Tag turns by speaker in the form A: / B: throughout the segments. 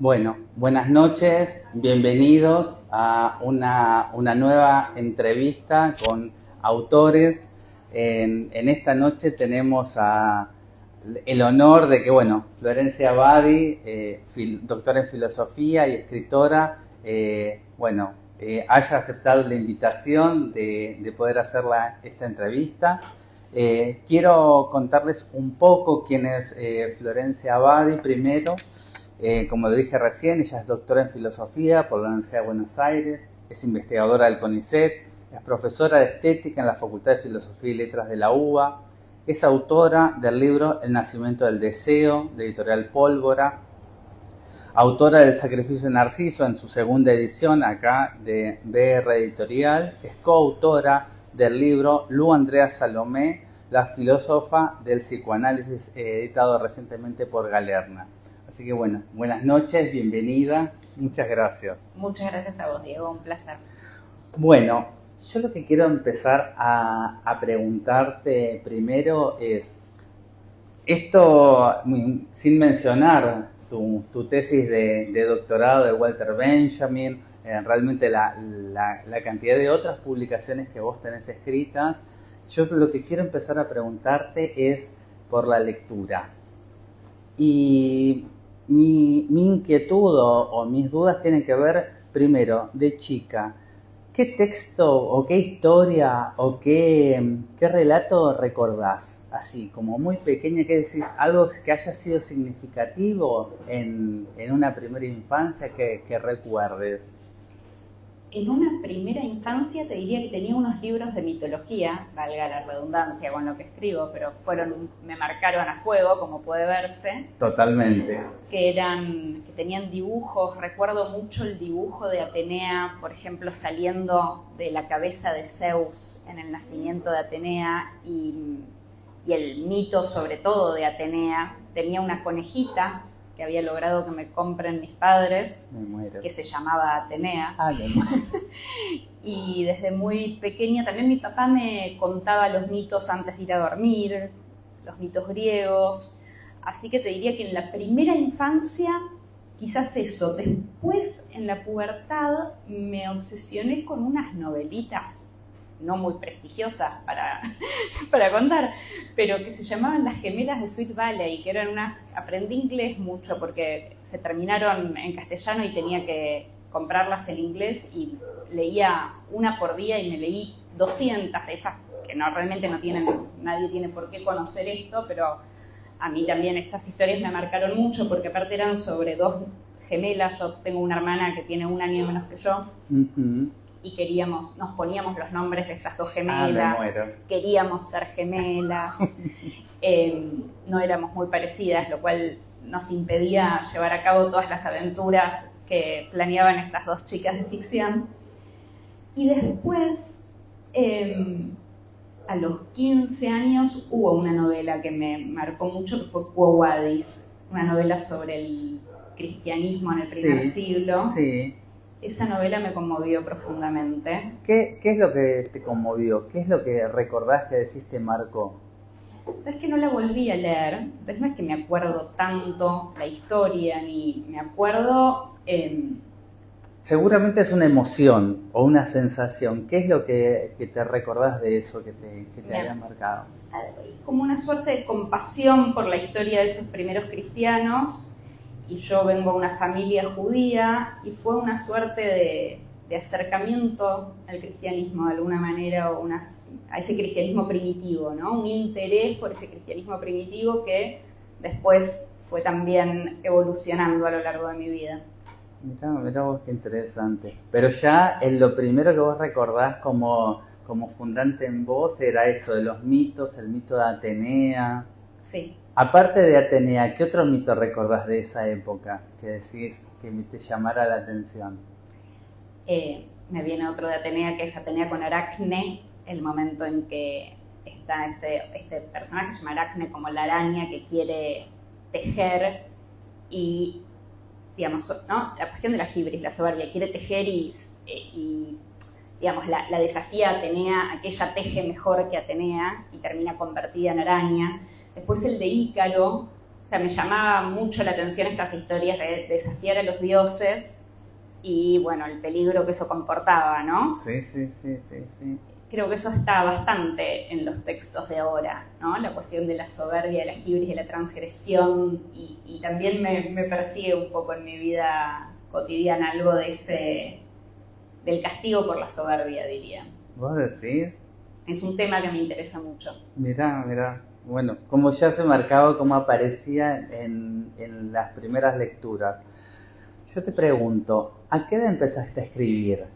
A: Bueno, buenas noches, bienvenidos a una nueva entrevista con autores. En esta noche tenemos el honor de que, Florencia Abadi, doctora en filosofía y escritora, haya aceptado la invitación de poder hacer esta entrevista. Quiero contarles un poco quién es Florencia Abadi primero. Como lo dije recién, ella es doctora en filosofía por la Universidad de Buenos Aires, es investigadora del CONICET, es profesora de estética en la Facultad de Filosofía y Letras de la UBA, es autora del libro El nacimiento del deseo, de Editorial Pólvora, autora del Sacrificio de Narciso en su segunda edición acá de BR Editorial, es coautora del libro Lu Andrea Salomé, la filósofa del psicoanálisis, editado recientemente por Galerna. Así que buenas noches, bienvenida, muchas gracias.
B: Muchas gracias a vos, Diego, un placer.
A: Bueno, yo lo que quiero empezar a preguntarte primero es, esto sin mencionar tu tesis de doctorado de Walter Benjamin, realmente la cantidad de otras publicaciones que vos tenés escritas, yo lo que quiero empezar a preguntarte es por la lectura. Y mi inquietud o mis dudas tienen que ver, primero, de chica, ¿qué texto o qué historia o qué relato recordás? Así, como muy pequeña, ¿qué decís? Algo que haya sido significativo en una primera infancia que recuerdes.
B: En una primera infancia te diría que tenía unos libros de mitología, valga la redundancia con lo que escribo, pero me marcaron a fuego, como puede verse.
A: Totalmente.
B: Que tenían dibujos. Recuerdo mucho el dibujo de Atenea, por ejemplo, saliendo de la cabeza de Zeus en el nacimiento de Atenea, y el mito sobre todo de Atenea. Tenía una conejita que había logrado que me compren mis padres, que se llamaba Atenea. Y desde muy pequeña también mi papá me contaba los mitos antes de ir a dormir, los mitos griegos. Así que te diría que en la primera infancia quizás eso. Después, en la pubertad, me obsesioné con unas novelitas no muy prestigiosas para contar, pero que se llamaban Las gemelas de Sweet Valley, que eran aprendí inglés mucho porque se terminaron en castellano y tenía que comprarlas en inglés, y leía una por día y me leí 200 de esas que realmente nadie tiene por qué conocer esto, pero a mí también esas historias me marcaron mucho porque aparte eran sobre dos gemelas. Yo tengo una hermana que tiene un año menos que yo. Uh-huh. Y nos poníamos los nombres de estas dos gemelas, queríamos ser gemelas, no éramos muy parecidas, lo cual nos impedía llevar a cabo todas las aventuras que planeaban estas dos chicas de ficción. Y después, a los 15 años, hubo una novela que me marcó mucho, que fue Quo Vadis, una novela sobre el cristianismo en el primer siglo. Sí. Esa novela me conmovió profundamente.
A: ¿Qué es lo que te conmovió? ¿Qué es lo que recordás que decís te marcó?
B: Sabes que no la volví a leer, entonces no es que me acuerdo tanto la historia, ni me acuerdo...
A: Seguramente es una emoción o una sensación. ¿Qué es lo que te recordás de eso que te haya marcado?
B: Como una suerte de compasión por la historia de esos primeros cristianos. Y yo vengo de una familia judía y fue una suerte de acercamiento al cristianismo de alguna manera, a ese cristianismo primitivo, ¿no? Un interés por ese cristianismo primitivo que después fue también evolucionando a lo largo de mi vida.
A: Mirá vos qué interesante. Pero ya lo primero que vos recordás como fundante en vos era esto de los mitos, el mito de Atenea.
B: Sí.
A: Aparte de Atenea, ¿qué otro mito recordás de esa época que decís que te llamara la atención?
B: Me viene otro de Atenea, que es Atenea con Aracne, el momento en que está este personaje que se llama Aracne, como la araña que quiere tejer y, digamos, ¿no? La cuestión de la hibris, la soberbia, quiere tejer y digamos, la desafía a Atenea a que ella teje mejor que Atenea y termina convertida en araña. Después el de Ícaro, sea, me llamaba mucho la atención estas historias de desafiar a los dioses y, bueno, el peligro que eso comportaba, ¿no?
A: Sí.
B: Creo que eso está bastante en los textos de ahora, ¿no? La cuestión de la soberbia, de la hibris, de la transgresión, y también me persigue un poco en mi vida cotidiana algo de del castigo por la soberbia, diría.
A: ¿Vos decís?
B: Es un tema que me interesa mucho.
A: Mirá. Bueno, como ya se marcaba, como aparecía en las primeras lecturas. Yo te pregunto, ¿a qué edad empezaste a escribir?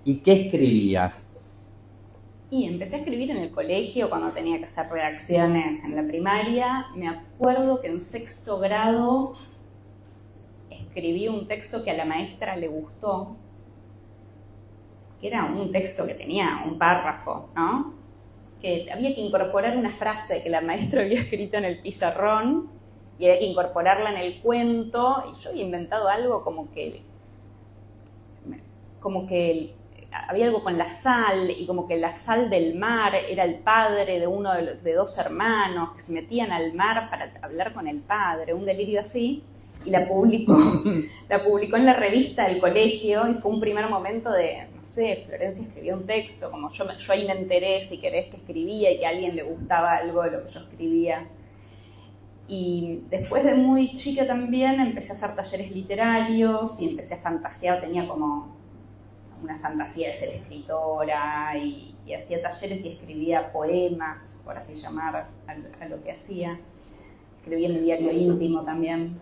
A: ¿Y qué escribías?
B: Y empecé a escribir en el colegio cuando tenía que hacer redacciones en la primaria. Me acuerdo que en 6º grado escribí un texto que a la maestra le gustó, que era un texto que tenía un párrafo, ¿no? Que había que incorporar una frase que la maestra había escrito en el pizarrón y había que incorporarla en el cuento, y yo había inventado algo como que había algo con la sal, y como que la sal del mar era el padre de uno de 2 hermanos que se metían al mar para hablar con el padre, un delirio así, y la publicó en la revista del colegio, y fue un primer momento de, no sé, Florencia escribió un texto, como yo ahí me enteré, si querés, que escribía y que a alguien le gustaba algo de lo que yo escribía. Y después de muy chica también empecé a hacer talleres literarios y empecé a fantasear, tenía como una fantasía de ser escritora, y hacía talleres y escribía poemas, por así llamar a lo que hacía. Escribí en el diario íntimo también.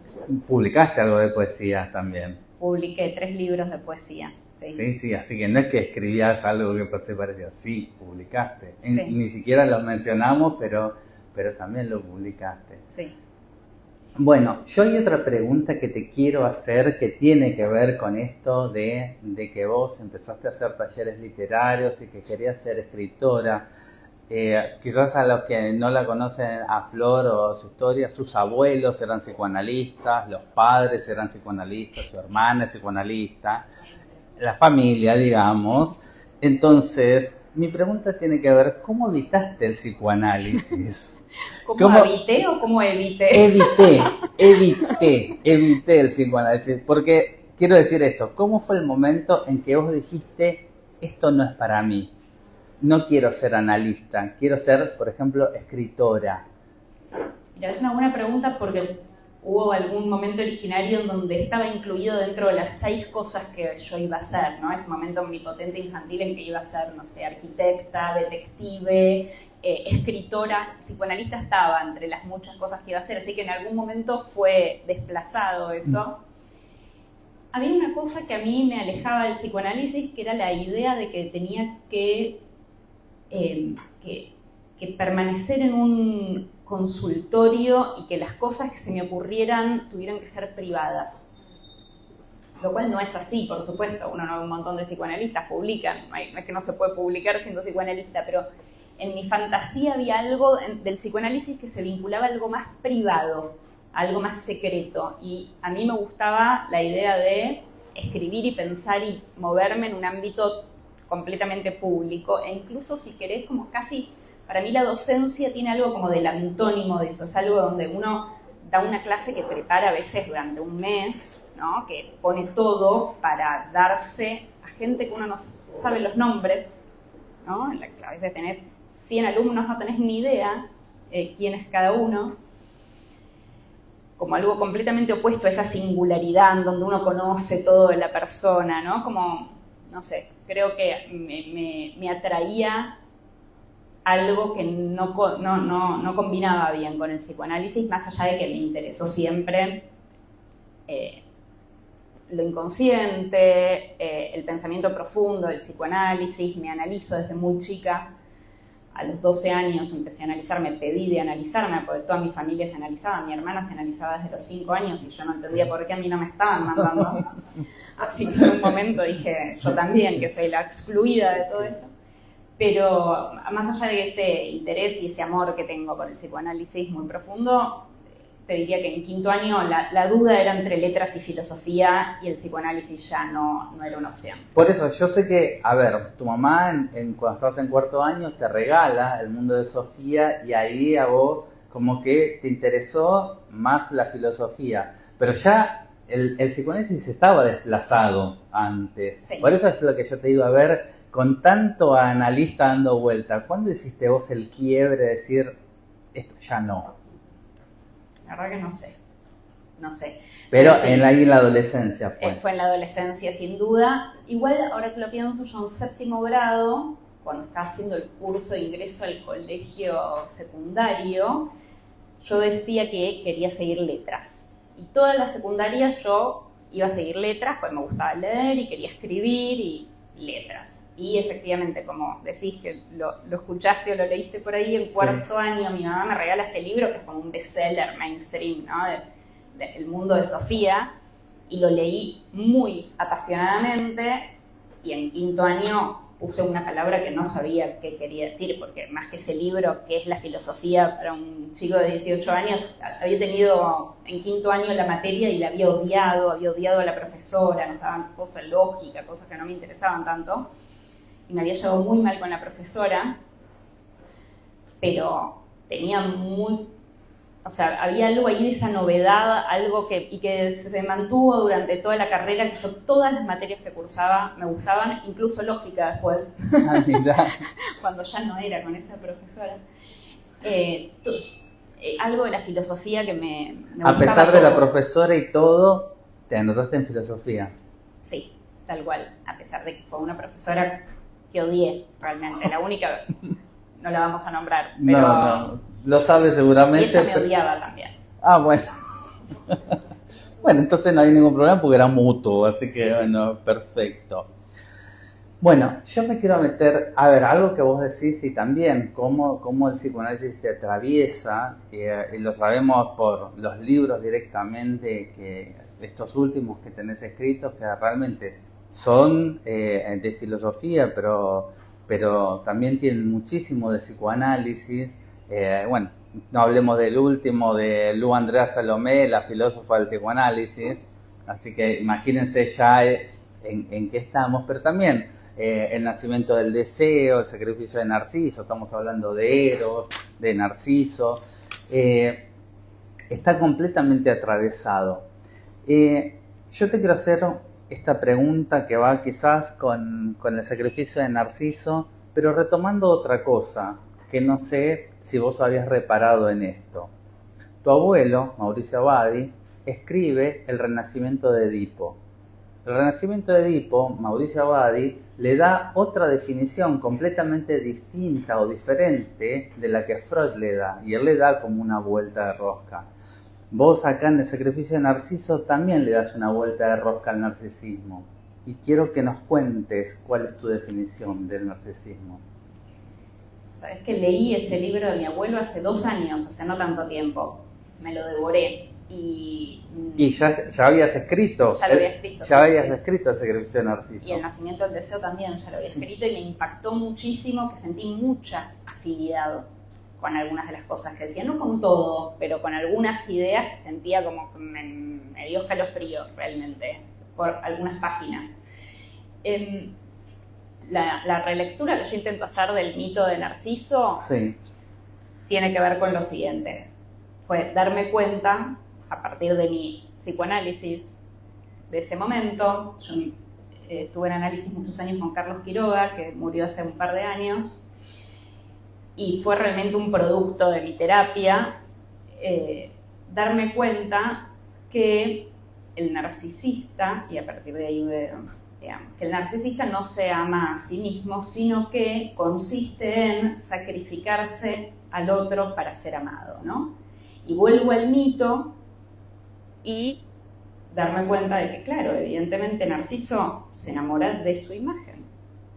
A: ¿Publicaste algo de poesía también?
B: Publiqué 3 libros de poesía.
A: Sí, así que no es que escribías algo que se parecía, sí, publicaste.
B: Sí.
A: Ni siquiera lo mencionamos, pero también lo publicaste.
B: Sí.
A: Bueno, yo hay otra pregunta que te quiero hacer que tiene que ver con esto de que vos empezaste a hacer talleres literarios y que querías ser escritora. Quizás a los que no la conocen a Flor o su historia, sus abuelos eran psicoanalistas, los padres eran psicoanalistas, su hermana es psicoanalista, la familia, digamos. Entonces, mi pregunta tiene que ver, ¿cómo evitaste el psicoanálisis?
B: ¿Cómo evité o cómo evité?
A: Evité el psicoanálisis, porque quiero decir esto, ¿cómo fue el momento en que vos dijiste, esto no es para mí? No quiero ser analista, quiero ser, por ejemplo, escritora.
B: Mira, es una buena pregunta porque hubo algún momento originario en donde estaba incluido dentro de las 6 cosas que yo iba a hacer, ¿no? Ese momento omnipotente infantil en que iba a ser, no sé, arquitecta, detective, escritora, psicoanalista estaba entre las muchas cosas que iba a hacer, así que en algún momento fue desplazado eso. Había una cosa que a mí me alejaba del psicoanálisis, que era la idea de que tenía que permanecer en un consultorio y que las cosas que se me ocurrieran tuvieran que ser privadas. Lo cual no es así, por supuesto. Uno no ve un montón de psicoanalistas publican, no es que no se puede publicar siendo psicoanalista, pero en mi fantasía había algo del psicoanálisis que se vinculaba a algo más privado, a algo más secreto. Y a mí me gustaba la idea de escribir y pensar y moverme en un ámbito completamente público, e incluso, si querés, como casi, para mí la docencia tiene algo como del antónimo de eso, es algo donde uno da una clase que prepara a veces durante un mes, ¿no? Que pone todo para darse a gente que uno no sabe los nombres, ¿no? A veces tenés 100 alumnos, no tenés ni idea quién es cada uno, como algo completamente opuesto a esa singularidad en donde uno conoce todo de la persona, ¿no? Como, no sé, creo que me atraía algo que no combinaba bien con el psicoanálisis, más allá de que me interesó siempre lo inconsciente, el pensamiento profundo del psicoanálisis. Me analizo desde muy chica. A los 12 años empecé a analizarme, pedí de analizarme, porque toda mi familia se analizaba, mi hermana se analizaba desde los 5 años y yo no entendía por qué a mí no me estaban mandando. Así que en un momento dije, yo también, que soy la excluida de todo esto. Pero más allá de ese interés y ese amor que tengo por el psicoanálisis muy profundo, te diría que en 5º año la duda era entre letras y filosofía, y el psicoanálisis ya no era una opción.
A: Por eso, yo sé que, a ver, tu mamá cuando estabas en 4º año te regala El mundo de Sofía, y ahí a vos como que te interesó más la filosofía, pero ya el psicoanálisis estaba desplazado antes.
B: Sí.
A: Por eso es lo que yo te digo, a ver, con tanto analista dando vuelta, ¿cuándo hiciste vos el quiebre de decir, esto ya no?
B: La verdad que no sé.
A: Pero
B: sí,
A: en la adolescencia fue.
B: Fue en la adolescencia, sin duda. Igual, ahora que lo pienso, yo en séptimo grado, cuando estaba haciendo el curso de ingreso al colegio secundario, yo decía que quería seguir letras. Y toda la secundaria yo iba a seguir letras, pues me gustaba leer y quería escribir y letras. Y efectivamente, como decís que lo escuchaste o lo leíste por ahí, en cuarto año mi mamá me regala este libro que es como un bestseller mainstream, ¿no? El mundo de Sofía, y lo leí muy apasionadamente, y en quinto año puse una palabra que no sabía qué quería decir, porque más que ese libro, que es la filosofía para un chico de 18 años, había tenido en quinto año la materia y la había odiado a la profesora, nos daban cosas lógicas, cosas que no me interesaban tanto, y me había llevado muy mal con la profesora, pero tenía o sea, había algo ahí de esa novedad, algo que se mantuvo durante toda la carrera, que yo todas las materias que cursaba me gustaban, incluso lógica después, cuando ya no era con esta profesora. Algo de la filosofía que me
A: a pesar de la profesora y todo, te anotaste en filosofía.
B: Sí, tal cual, a pesar de que fue una profesora que odié realmente, la única, no la vamos a nombrar, pero...
A: No. Lo sabe seguramente.
B: Y ella me odiaba también.
A: Ah, bueno. Bueno, entonces no hay ningún problema porque era mutuo, así que bueno, perfecto. Bueno, yo me quiero meter, a ver, algo que vos decís y también cómo el psicoanálisis te atraviesa, y lo sabemos por los libros directamente, que estos últimos que tenés escritos, que realmente son de filosofía, pero también tienen muchísimo de psicoanálisis. Bueno, no hablemos del último, de Lu Andrea Salomé, la filósofa del psicoanálisis, así que imagínense ya en qué estamos, pero también el nacimiento del deseo, el sacrificio de Narciso, estamos hablando de Eros, de Narciso, está completamente atravesado. Yo te quiero hacer esta pregunta que va quizás con el sacrificio de Narciso, pero retomando otra cosa, que no sé si vos habías reparado en esto. Tu abuelo, Mauricio Abbadi, escribe El renacimiento de Edipo. El renacimiento de Edipo, Mauricio Abbadi, le da otra definición completamente distinta o diferente de la que Freud le da, y él le da como una vuelta de rosca. Vos acá en El sacrificio de Narciso también le das una vuelta de rosca al narcisismo, y quiero que nos cuentes cuál es tu definición del narcisismo.
B: Sabes que leí ese libro de mi abuelo hace 2 años, hace no tanto tiempo. Me lo devoré. Y
A: ya habías escrito.
B: Ya lo había escrito.
A: Ya habías escrito El sacrificio de Narciso.
B: Y El nacimiento del deseo también ya lo había escrito, y me impactó muchísimo, que sentí mucha afinidad con algunas de las cosas que decía. No con todo, pero con algunas ideas que sentía como que me dio escalofrío realmente por algunas páginas. La relectura que yo intento hacer del mito de Narciso tiene que ver con lo siguiente. Fue darme cuenta, a partir de mi psicoanálisis de ese momento, yo estuve en análisis muchos años con Carlos Quiroga, que murió hace un par de años, y fue realmente un producto de mi terapia, darme cuenta que el narcisista, y a partir de ahí que el narcisista no se ama a sí mismo, sino que consiste en sacrificarse al otro para ser amado, ¿no? Y vuelvo al mito y darme cuenta de que, claro, evidentemente Narciso se enamora de su imagen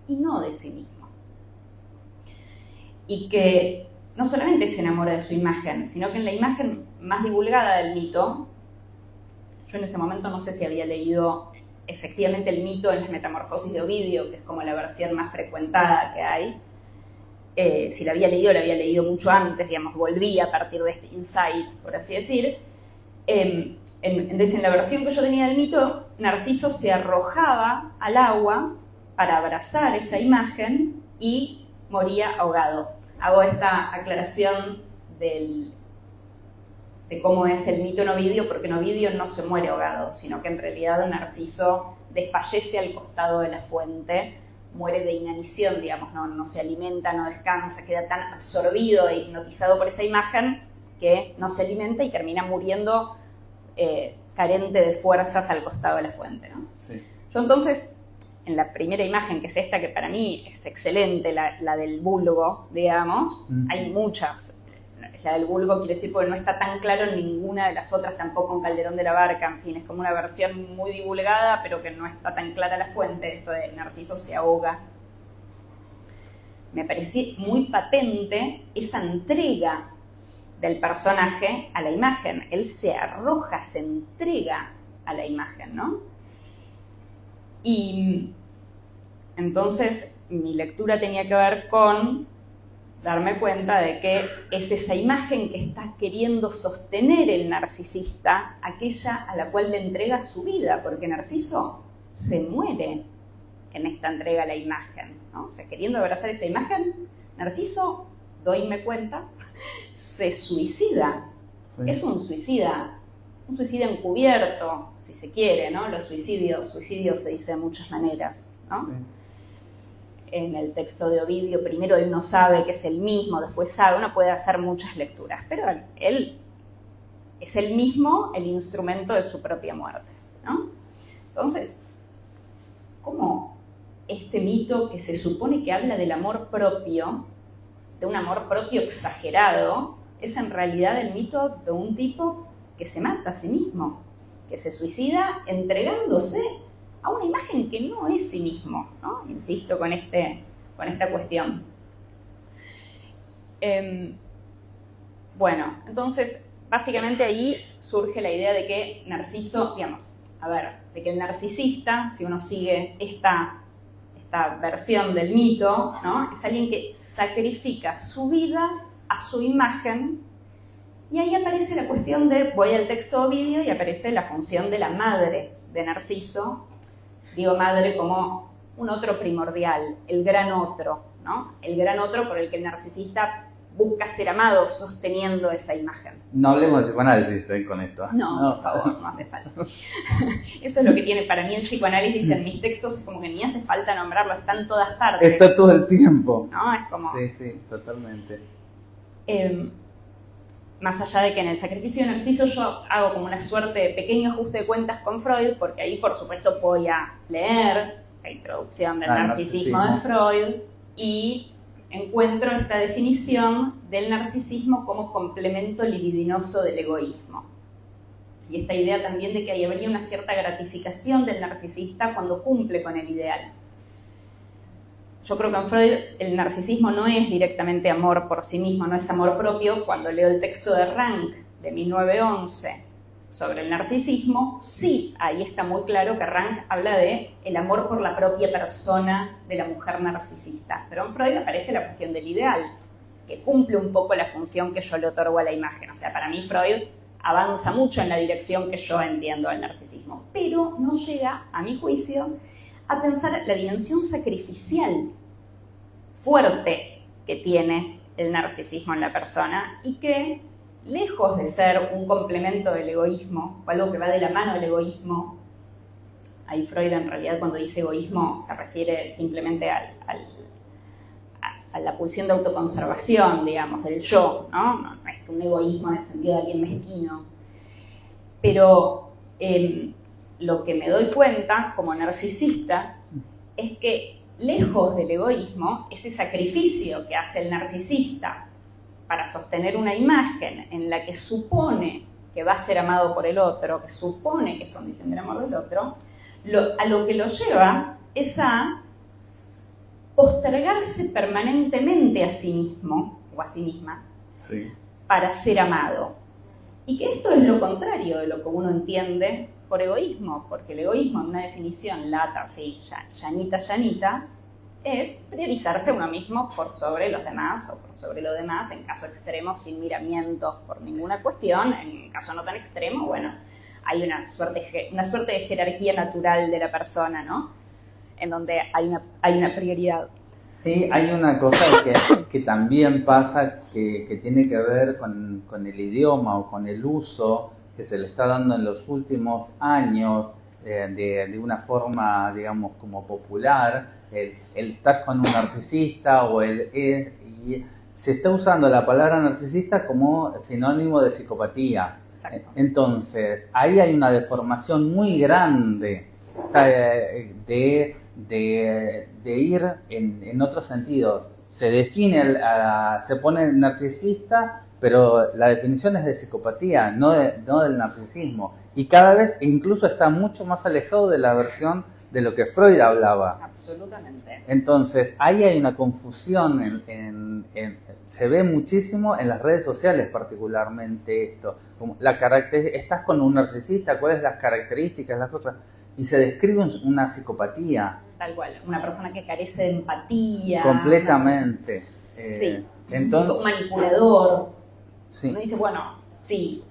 B: y no de sí mismo. Y que no solamente se enamora de su imagen, sino que en la imagen más divulgada del mito, yo en ese momento no sé si había leído efectivamente el mito en las Metamorfosis de Ovidio, que es como la versión más frecuentada que hay. Si la había leído mucho antes, digamos, volví a partir de este insight, por así decir. En la versión que yo tenía del mito, Narciso se arrojaba al agua para abrazar esa imagen y moría ahogado. Hago esta aclaración del de cómo es el mito en Ovidio, porque en Ovidio no se muere ahogado, sino que en realidad Narciso desfallece al costado de la fuente, muere de inanición, digamos, no se alimenta, no descansa, queda tan absorbido e hipnotizado por esa imagen que no se alimenta y termina muriendo carente de fuerzas al costado de la fuente, ¿no?
A: Sí.
B: Yo entonces, en la primera imagen, que es esta, que para mí es excelente, la del vulgo, digamos, hay muchas. La del vulgo quiere decir porque no está tan claro en ninguna de las otras, tampoco en Calderón de la Barca, en fin, es como una versión muy divulgada, pero que no está tan clara la fuente, esto de Narciso se ahoga. Me parece muy patente esa entrega del personaje a la imagen. Él se arroja, se entrega a la imagen, ¿no? Y entonces mi lectura tenía que ver con darme cuenta de que es esa imagen que está queriendo sostener el narcisista, aquella a la cual le entrega su vida, porque Narciso se muere en esta entrega a la imagen, ¿no? O sea, queriendo abrazar esa imagen, Narciso, doyme cuenta, se suicida. Sí. Es un suicida encubierto, si se quiere, ¿no? Los suicidios se dice de muchas maneras, ¿no? Sí. En el texto de Ovidio, primero él no sabe que es el mismo, después sabe, uno puede hacer muchas lecturas, pero él es el mismo el instrumento de su propia muerte, ¿no? Entonces, ¿cómo este mito que se supone que habla del amor propio, de un amor propio exagerado, es en realidad el mito de un tipo que se mata a sí mismo, que se suicida entregándose a una imagen que no es sí mismo, ¿no? Insisto con esta cuestión. Bueno, entonces, básicamente ahí surge la idea de que Narciso, digamos, de que el narcisista, si uno sigue esta versión del mito, ¿no? Es alguien que sacrifica su vida a su imagen, y ahí aparece la cuestión de, voy al texto de Ovidio y aparece la función de la madre de Narciso. Digo madre como un otro primordial, el gran otro, ¿no? El gran otro por el que el narcisista busca ser amado sosteniendo esa imagen.
A: No hablemos de psicoanálisis con esto.
B: No, por favor, no hace falta. Eso es lo que tiene para mí el psicoanálisis en mis textos, es como que ni hace falta nombrarlo, está en todas partes.
A: Está todo el tiempo.
B: ¿No? Es como...
A: Sí, totalmente.
B: Más allá de que en el sacrificio de Narciso yo hago como una suerte de pequeño ajuste de cuentas con Freud, porque ahí por supuesto voy a leer la introducción del narcisismo de Freud y encuentro esta definición del narcisismo como complemento libidinoso del egoísmo. Y esta idea también de que ahí habría una cierta gratificación del narcisista cuando cumple con el ideal. Yo creo que en Freud el narcisismo no es directamente amor por sí mismo, no es amor propio. Cuando leo el texto de Rank de 1911 sobre el narcisismo, sí, ahí está muy claro que Rank habla de el amor por la propia persona de la mujer narcisista. Pero en Freud aparece la cuestión del ideal, que cumple un poco la función que yo le otorgo a la imagen. O sea, para mí Freud avanza mucho en la dirección que yo entiendo del narcisismo, pero no llega, a mi juicio, a pensar la dimensión sacrificial fuerte que tiene el narcisismo en la persona y que, lejos de ser un complemento del egoísmo o algo que va de la mano del egoísmo, ahí Freud en realidad cuando dice egoísmo se refiere simplemente a la pulsión de autoconservación, digamos, del yo, ¿no? No es un egoísmo en el sentido de alguien mezquino. Pero lo que me doy cuenta como narcisista es que lejos del egoísmo, ese sacrificio que hace el narcisista para sostener una imagen en la que supone que va a ser amado por el otro, que supone que es condición del amor del otro, a lo que lo lleva es a postergarse permanentemente a sí mismo o a sí misma, sí, para ser amado. Y que esto es lo contrario de lo que uno entiende por egoísmo, porque el egoísmo en una definición lata, sí, llanita, es priorizarse a uno mismo por sobre los demás o por sobre lo demás, en caso extremo, sin miramientos por ninguna cuestión, en caso no tan extremo, bueno, hay una suerte de jerarquía natural de la persona, ¿no? En donde hay una prioridad.
A: Sí, hay una cosa que también pasa que tiene que ver con el idioma o con el uso que se le está dando en los últimos años de una forma, digamos, como popular, el estar con un narcisista y se está usando la palabra narcisista como sinónimo de psicopatía.
B: Exacto.
A: Entonces, ahí hay una deformación muy grande de ir en otros sentidos. Se define, se pone el narcisista, pero la definición es de psicopatía, no del narcisismo. Y cada vez incluso está mucho más alejado de la versión de lo que Freud hablaba.
B: Absolutamente.
A: Entonces, ahí hay una confusión, se ve muchísimo en las redes sociales particularmente esto. Como estás con un narcisista, ¿cuáles son las características, las cosas? Y se describe una psicopatía.
B: Tal cual, una persona que carece de empatía.
A: Completamente.
B: Sí,
A: entonces,
B: un manipulador.
A: Sí.
B: Uno dice, bueno, sí,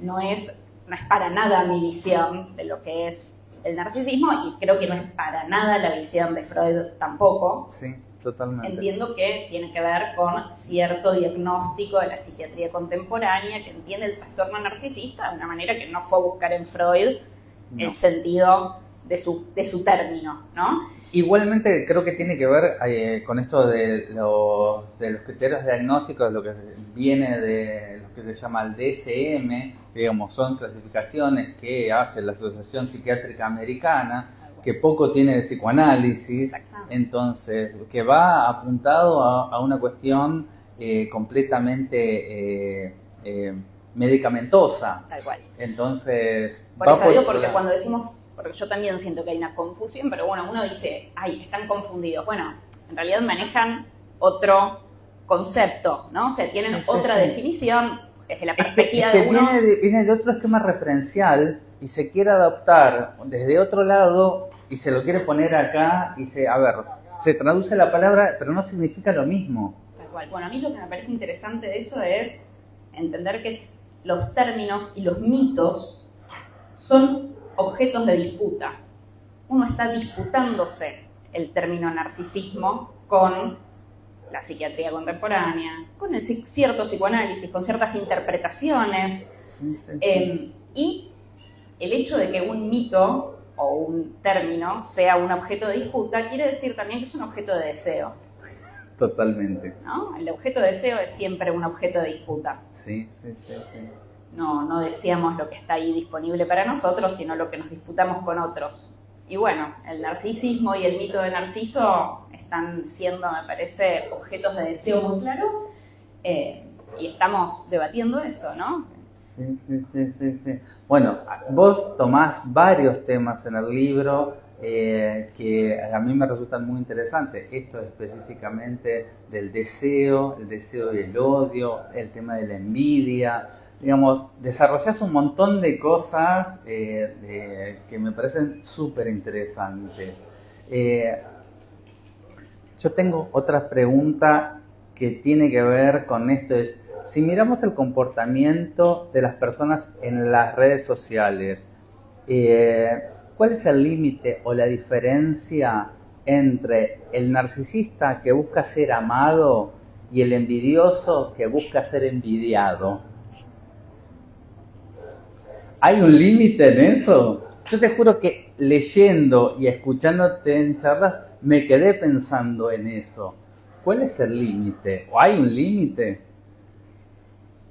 B: no es para nada mi visión de lo que es el narcisismo y creo que no es para nada la visión de Freud tampoco.
A: Sí, totalmente.
B: Entiendo que tiene que ver con cierto diagnóstico de la psiquiatría contemporánea que entiende el trastorno narcisista de una manera que no fue a buscar en Freud el sentido de su término, ¿no?
A: Igualmente creo que tiene que ver con esto de los criterios diagnósticos, lo que viene de lo que se llama el DSM, digamos, son clasificaciones que hace la Asociación Psiquiátrica Americana, que poco tiene de psicoanálisis, entonces, que va apuntado a una cuestión completamente medicamentosa.
B: Tal cual.
A: Entonces,
B: por eso digo, porque cuando decimos, porque yo también siento que hay una confusión, pero bueno, uno dice, ay, están confundidos. Bueno, en realidad manejan otro concepto, ¿no? O sea, tienen otra definición desde la perspectiva de uno.
A: Viene de otro esquema referencial y se quiere adaptar desde otro lado y se lo quiere poner acá y se traduce la palabra, pero no significa lo mismo.
B: Tal cual. Bueno, a mí lo que me parece interesante de eso es entender que los términos y los mitos son objetos de disputa. Uno está disputándose el término narcisismo con la psiquiatría contemporánea, con el cierto psicoanálisis, con ciertas interpretaciones.
A: Sí.
B: Y el hecho de que un mito o un término sea un objeto de disputa quiere decir también que es un objeto de deseo.
A: Totalmente.
B: ¿No? El objeto de deseo es siempre un objeto de disputa.
A: Sí.
B: No deseamos lo que está ahí disponible para nosotros, sino lo que nos disputamos con otros. Y bueno, el narcisismo y el mito de Narciso están siendo, me parece, objetos de deseo muy claro, y estamos debatiendo eso, ¿no?
A: Sí. Bueno, vos tomás varios temas en el libro que a mí me resultan muy interesantes. Esto específicamente del deseo, el deseo y el odio, el tema de la envidia. Digamos, desarrollás un montón de cosas que me parecen súper interesantes. Yo tengo otra pregunta que tiene que ver con esto. Si miramos el comportamiento de las personas en las redes sociales, ¿cuál es el límite o la diferencia entre el narcisista que busca ser amado y el envidioso que busca ser envidiado? ¿Hay un límite en eso? Yo te juro que leyendo y escuchándote en charlas me quedé pensando en eso. ¿Cuál es el límite? ¿O hay un límite?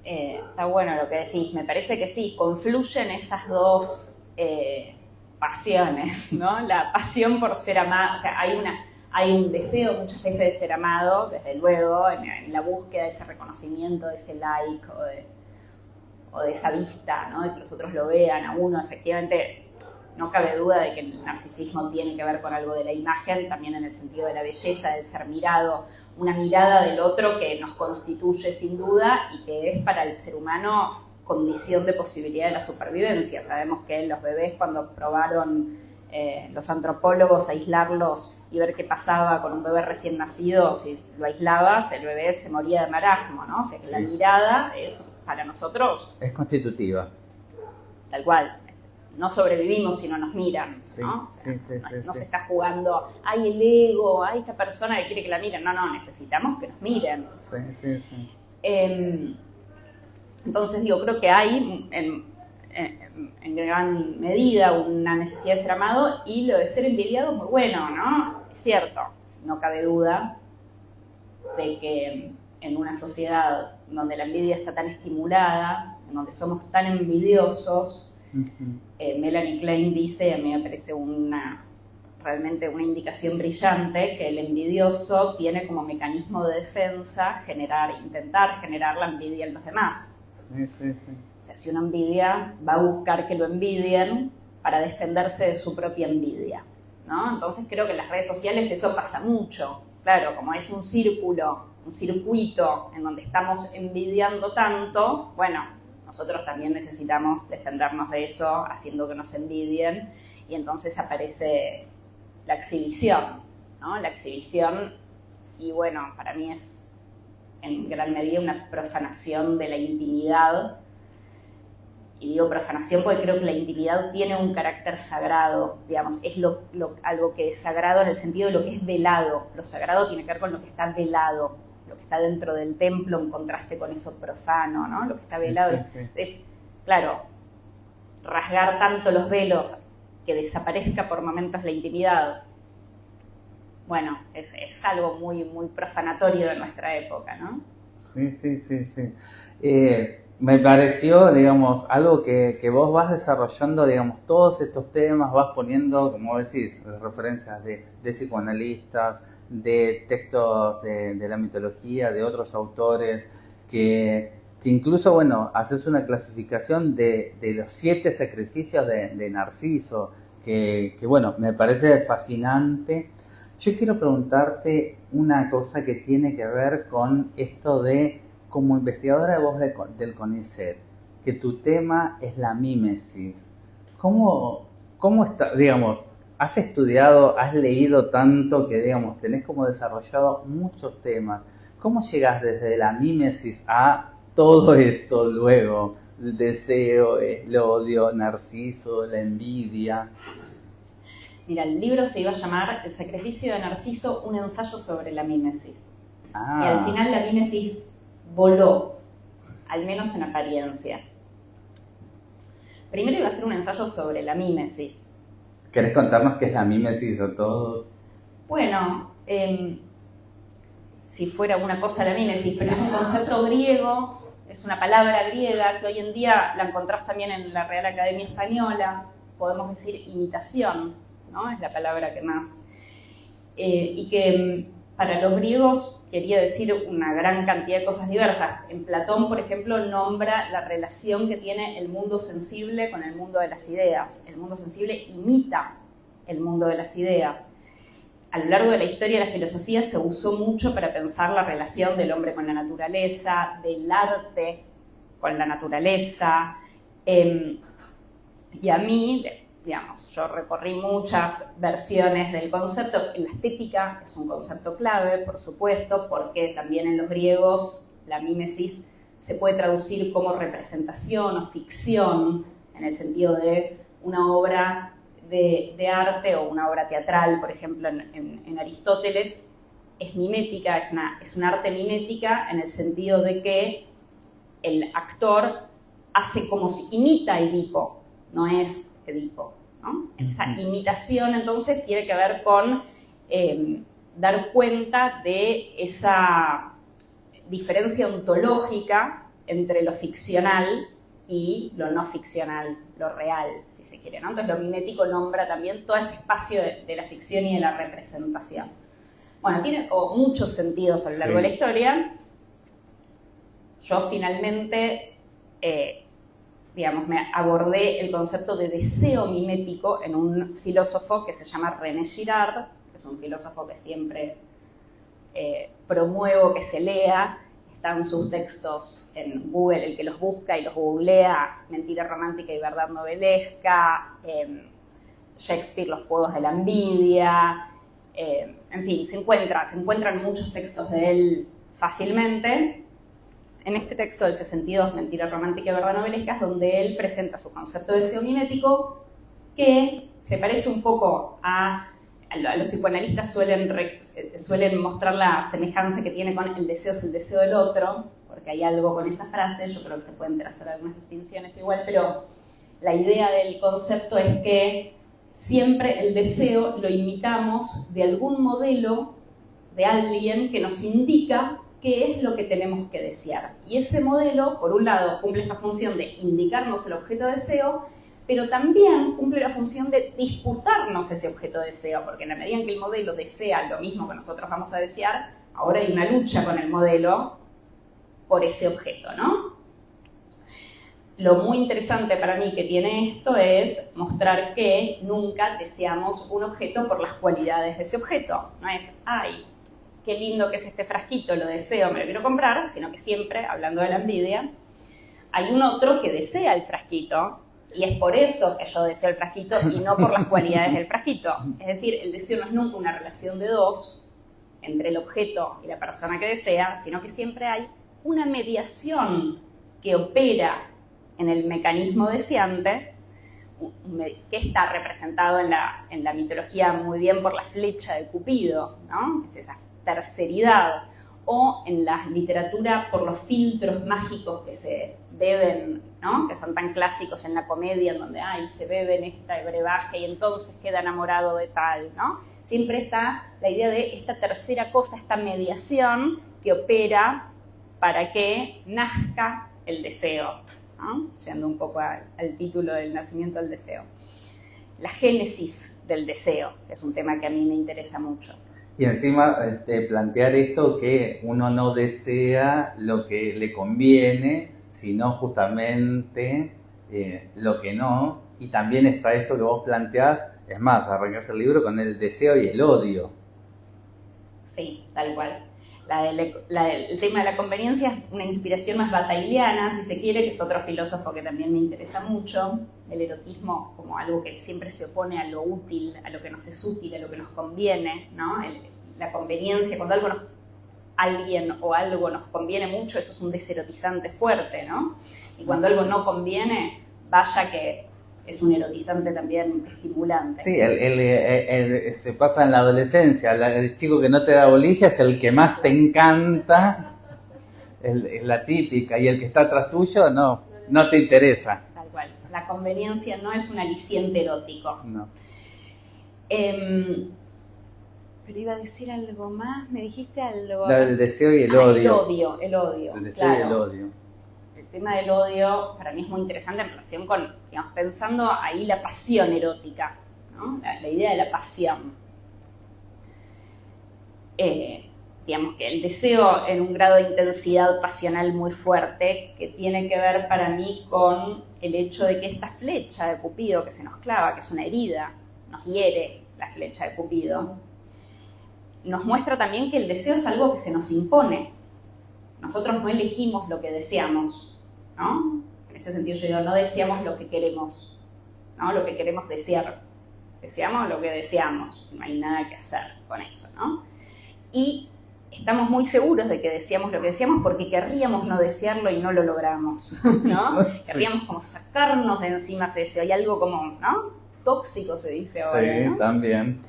B: Está bueno lo que decís. Me parece que sí, confluyen esas dos pasiones, ¿no? La pasión por ser amado, o sea, hay un deseo muchas veces de ser amado, desde luego, en la búsqueda de ese reconocimiento, de ese like o de esa vista, ¿no? De que los otros lo vean a uno. Efectivamente, no cabe duda de que el narcisismo tiene que ver con algo de la imagen, también en el sentido de la belleza, del ser mirado, una mirada del otro que nos constituye sin duda y que es para el ser humano condición de posibilidad de la supervivencia. Sabemos que los bebés, cuando probaron los antropólogos aislarlos y ver qué pasaba con un bebé recién nacido, si lo aislabas, el bebé se moría de marasmo, ¿no? O sea, la mirada es para nosotros...
A: Es constitutiva.
B: Tal cual. no sobrevivimos si no nos miran,
A: Sí,
B: ¿no?
A: sí, sí, sí,
B: No
A: sí.
B: se está jugando, hay el ego, hay esta persona que quiere que la miren. No, necesitamos que nos miren.
A: Sí, sí, sí.
B: Entonces digo, creo que hay en gran medida una necesidad de ser amado, y lo de ser envidiado es muy bueno, ¿no? Es cierto, no cabe duda de que en una sociedad donde la envidia está tan estimulada, en donde somos tan envidiosos, Melanie Klein dice, a mí me parece realmente una indicación brillante, que el envidioso tiene como mecanismo de defensa intentar generar la envidia en los demás.
A: Sí, sí, sí.
B: O sea, si uno envidia, va a buscar que lo envidien para defenderse de su propia envidia, ¿no? Entonces creo que en las redes sociales eso pasa mucho. Claro, como es un círculo, un circuito en donde estamos envidiando tanto, bueno, nosotros también necesitamos defendernos de eso, haciendo que nos envidien, y entonces aparece la exhibición, ¿no? La exhibición, y bueno, para mí es en gran medida una profanación de la intimidad. Y digo profanación porque creo que la intimidad tiene un carácter sagrado, digamos, es algo que es sagrado en el sentido de lo que es velado. Lo sagrado tiene que ver con lo que está velado, lo que está dentro del templo en contraste con eso profano, ¿no? Lo que está velado.
A: Sí, sí.
B: Es, claro, rasgar tanto los velos que desaparezca por momentos la intimidad. Bueno, es algo muy, muy profanatorio de nuestra época, ¿no?
A: Sí, sí, sí, sí. Me pareció, digamos, algo que vos vas desarrollando, digamos, todos estos temas, vas poniendo, como decís, referencias de psicoanalistas, de textos de la mitología, de otros autores, que incluso, bueno, haces una clasificación de los 7 sacrificios de Narciso, que, bueno, me parece fascinante. Yo quiero preguntarte una cosa que tiene que ver con esto de, como investigadora de voz del CONICET, que tu tema es la mímesis. ¿Cómo está, digamos, has estudiado, has leído tanto que, digamos, tenés como desarrollado muchos temas? ¿Cómo llegas desde la mímesis a todo esto luego? El deseo, el odio, Narciso, la envidia.
B: Mira, el libro se iba a llamar El sacrificio de Narciso, un ensayo sobre la mímesis.
A: Ah.
B: Y al final la mímesis voló, al menos en apariencia. Primero iba a ser un ensayo sobre la mímesis.
A: ¿Querés contarnos qué es la mímesis a todos?
B: Bueno, si fuera una cosa la mímesis, pero es un concepto griego, es una palabra griega que hoy en día la encontrás también en la Real Academia Española, podemos decir imitación, ¿no? Es la palabra que más. Y que para los griegos quería decir una gran cantidad de cosas diversas. En Platón, por ejemplo, nombra la relación que tiene el mundo sensible con el mundo de las ideas. El mundo sensible imita el mundo de las ideas. A lo largo de la historia de la filosofía se usó mucho para pensar la relación del hombre con la naturaleza, del arte con la naturaleza. Y a mí, digamos, yo recorrí muchas versiones del concepto. La estética es un concepto clave, por supuesto, porque también en los griegos la mímesis se puede traducir como representación o ficción, en el sentido de una obra de arte o una obra teatral, por ejemplo, en Aristóteles, es mimética, es una arte mimética en el sentido de que el actor hace como si imita a Edipo, no es Edipo, ¿no? Esa imitación entonces tiene que ver con dar cuenta de esa diferencia ontológica entre lo ficcional y lo no ficcional, lo real, si se quiere, ¿no? Entonces lo mimético nombra también todo ese espacio de la ficción y de la representación. Bueno, tiene muchos sentidos a lo largo de la historia. Yo finalmente, digamos, me abordé el concepto de deseo mimético en un filósofo que se llama René Girard, que es un filósofo que siempre promuevo que se lea. Están sus textos en Google, el que los busca y los googlea, Mentira romántica y verdad novelesca, Shakespeare, Los fuegos de la envidia, en fin, se encuentran muchos textos de él fácilmente. en este texto del 62, Mentira romántica y verdad novelesca, es donde él presenta su concepto de deseo mimético, que se parece un poco a los psicoanalistas suelen mostrar la semejanza que tiene con el deseo es el deseo del otro, porque hay algo con esa frase, yo creo que se pueden trazar algunas distinciones igual, pero la idea del concepto es que siempre el deseo lo imitamos de algún modelo de alguien que nos indica qué es lo que tenemos que desear. Y ese modelo, por un lado, cumple esta función de indicarnos el objeto de deseo, pero también cumple la función de disputarnos ese objeto de deseo, porque en la medida en que el modelo desea lo mismo que nosotros vamos a desear, ahora hay una lucha con el modelo por ese objeto, ¿no? Lo muy interesante para mí que tiene esto es mostrar que nunca deseamos un objeto por las cualidades de ese objeto. No es, ay, qué lindo que es este frasquito, lo deseo, me lo quiero comprar, sino que siempre, hablando de la envidia, hay un otro que desea el frasquito, y es por eso que yo deseo el frasquito y no por las cualidades del frasquito. Es decir, el deseo no es nunca una relación de dos entre el objeto y la persona que desea, sino que siempre hay una mediación que opera en el mecanismo deseante, que está representado en la mitología muy bien por la flecha de Cupido, ¿no? Es esa terceridad, o en la literatura por los filtros mágicos que se beben, ¿no? Que son tan clásicos en la comedia, en donde se beben esta brebaje y entonces queda enamorado de tal, ¿no? Siempre está la idea de esta tercera cosa, esta mediación que opera para que nazca el deseo, ¿no? Yendo un poco al título del nacimiento del deseo. La génesis del deseo, que es un tema que a mí me interesa mucho.
A: Y encima plantear esto que uno no desea lo que le conviene, sino justamente lo que no. Y también está esto que vos planteás, es más, arrancás el libro con el deseo y el odio.
B: Sí, tal cual. El tema de la conveniencia es una inspiración más batailiana, si se quiere, que es otro filósofo que también me interesa mucho. El erotismo como algo que siempre se opone a lo útil, a lo que nos es útil, a lo que nos conviene, ¿no? La conveniencia, cuando alguien o algo nos conviene mucho, eso es un deserotizante fuerte, ¿no? Y cuando algo no conviene, vaya que es un erotizante también estimulante.
A: Sí, se pasa en la adolescencia. El chico que no te da bolilla es el que más te encanta, es la típica, y el que está atrás tuyo no te interesa.
B: Tal cual. La conveniencia no es un aliciente erótico.
A: No.
B: Pero iba a decir algo más, me dijiste algo.
A: El deseo y el odio.
B: El odio.
A: El deseo y el odio.
B: El tema del odio para mí es muy interesante en relación con, digamos, pensando ahí la pasión erótica, ¿no? La idea de la pasión. Digamos que el deseo en un grado de intensidad pasional muy fuerte, que tiene que ver para mí con el hecho de que esta flecha de Cupido que se nos clava, que es una herida, nos hiere la flecha de Cupido, nos muestra también que el deseo es algo que se nos impone. Nosotros no elegimos lo que deseamos, ¿no? En ese sentido yo digo, no deseamos lo que queremos, ¿no? Lo que queremos desear. Deseamos lo que deseamos, no hay nada que hacer con eso, ¿no? Y estamos muy seguros de que deseamos lo que deseamos porque querríamos no desearlo y no lo logramos, ¿no? Sí. Querríamos como sacarnos de encima ese deseo. Hay algo como, ¿no? Tóxico se dice ahora,
A: sí,
B: ¿no?
A: También.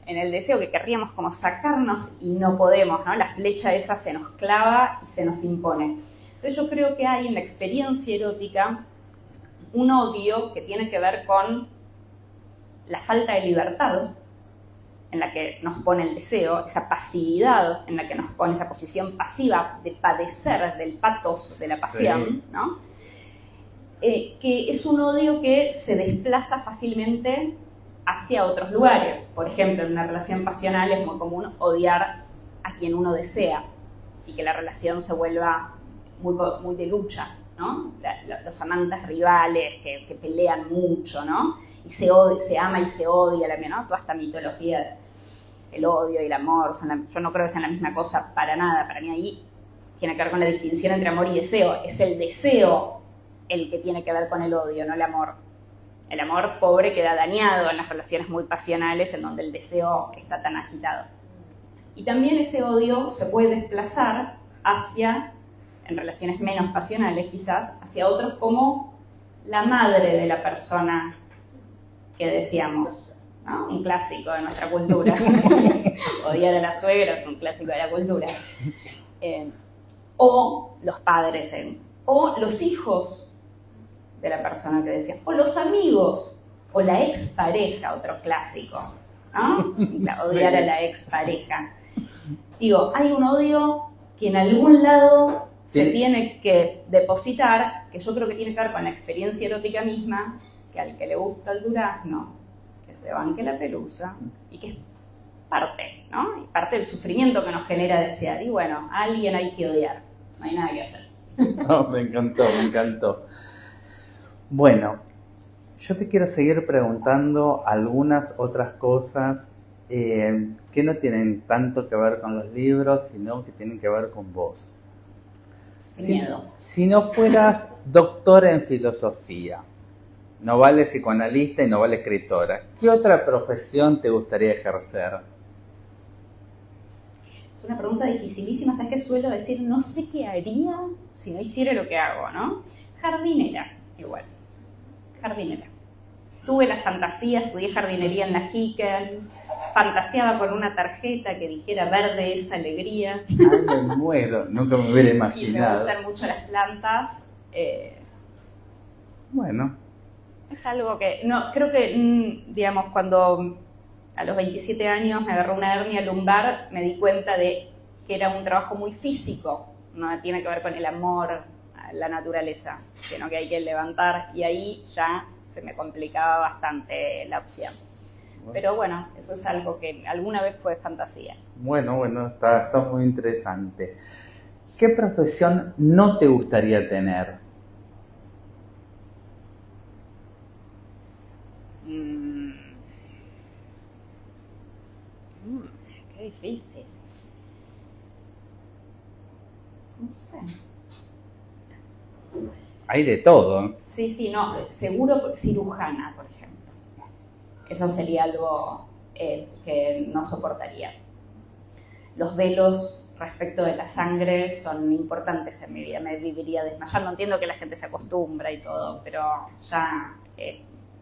B: En el deseo que querríamos como sacarnos y no podemos, ¿no? La flecha esa se nos clava y se nos impone. Entonces yo creo que hay en la experiencia erótica un odio que tiene que ver con la falta de libertad en la que nos pone el deseo, esa pasividad en la que nos pone esa posición pasiva de padecer del patos de la pasión, sí. ¿no? Que es un odio que se desplaza fácilmente hacia otros lugares. Por ejemplo, en una relación pasional es muy común odiar a quien uno desea y que la relación se vuelva muy de lucha, ¿no? Los amantes rivales que pelean mucho, ¿no? Y se ama y se odia, ¿no? Toda esta mitología, el odio y el amor, yo no creo que sean la misma cosa para nada. Para mí ahí tiene que ver con la distinción entre amor y deseo. Es el deseo el que tiene que ver con el odio, no el amor. El amor pobre queda dañado en las relaciones muy pasionales en donde el deseo está tan agitado. Y también ese odio se puede desplazar hacia en relaciones menos pasionales quizás, hacia otros como la madre de la persona que deseamos, ¿no? Un clásico de nuestra cultura. Odiar a la suegra es un clásico de la cultura. O los padres, o los hijos de la persona que deseas, o los amigos, o la expareja, otro clásico, ¿no? Odiar a la expareja. Digo, hay un odio que en algún lado se tiene que depositar, que yo creo que tiene que ver con la experiencia erótica misma, que al que le gusta el durazno, que se banque la pelusa, y que es parte, ¿no? Y parte del sufrimiento que nos genera desear. Y bueno, a alguien hay que odiar, no hay nada que hacer.
A: No, me encantó, me encantó. Bueno, yo te quiero seguir preguntando algunas otras cosas que no tienen tanto que ver con los libros, sino que tienen que ver con vos. Si no fueras doctora en filosofía, no vale psicoanalista y no vale escritora, ¿qué otra profesión te gustaría ejercer?
B: Es una pregunta dificilísima, ¿sabes qué suelo decir? No sé qué haría si no hiciera lo que hago, ¿no? Jardinera, igual. Jardinera. Tuve la fantasía, estudié jardinería en la Hicken, fantaseaba con una tarjeta que dijera verde es alegría.
A: Ay, me muero, nunca me hubiera imaginado.
B: Y me gustan mucho las plantas.
A: Bueno.
B: Es algo que, no, creo que, digamos, cuando a los 27 años me agarró una hernia lumbar, me di cuenta de que era un trabajo muy físico, no tiene que ver con el amor a la naturaleza, sino que hay que levantar, y ahí ya se me complicaba bastante la opción. Pero bueno, eso es algo que alguna vez fue fantasía.
A: Bueno, está muy interesante. ¿Qué profesión no te gustaría tener?
B: Qué difícil. No sé.
A: Hay de todo.
B: Sí, no, seguro cirujana, por ejemplo. Eso sería algo que no soportaría. Los velos respecto de la sangre son importantes en mi vida, me viviría desmayando. Entiendo que la gente se acostumbra y todo, pero ya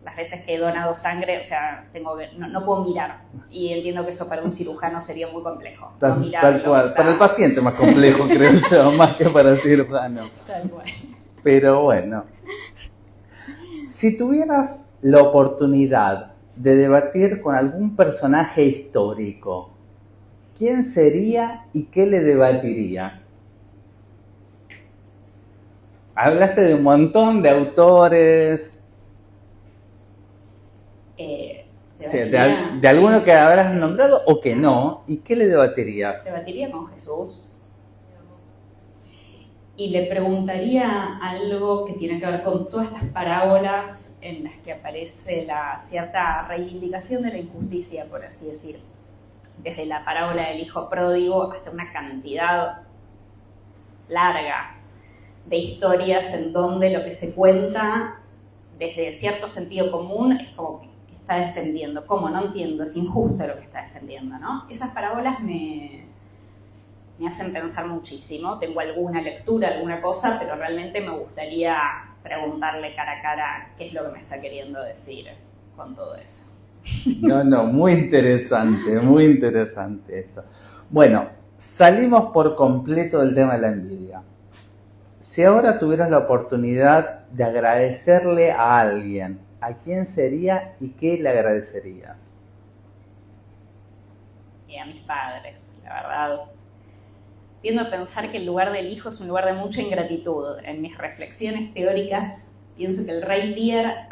B: las veces que he donado sangre, o sea, no puedo mirar. Y entiendo que eso para un cirujano sería muy complejo.
A: Tal cual. Para el paciente más complejo, creo yo, más que para el cirujano.
B: Tal cual.
A: Pero bueno, si tuvieras la oportunidad de debatir con algún personaje histórico, ¿quién sería y qué le debatirías? Hablaste de un montón de autores. Sí, de alguno que habrás nombrado o que no, ¿y qué le debatirías?
B: Debatiría con Jesús. Y le preguntaría algo que tiene que ver con todas las parábolas en las que aparece la cierta reivindicación de la injusticia, por así decir. Desde la parábola del hijo pródigo hasta una cantidad larga de historias en donde lo que se cuenta desde cierto sentido común es como que está defendiendo. ¿Cómo? No entiendo, es injusto lo que está defendiendo, ¿no? Esas parábolas me hacen pensar muchísimo. Tengo alguna lectura, alguna cosa, pero realmente me gustaría preguntarle cara a cara qué es lo que me está queriendo decir con todo eso.
A: No, muy interesante esto. Bueno, salimos por completo del tema de la envidia. Si ahora tuvieras la oportunidad de agradecerle a alguien, ¿a quién sería y qué le agradecerías?
B: Y a mis padres, la verdad. Tiendo a pensar que el lugar del hijo es un lugar de mucha ingratitud. En mis reflexiones teóricas pienso que el Rey Lear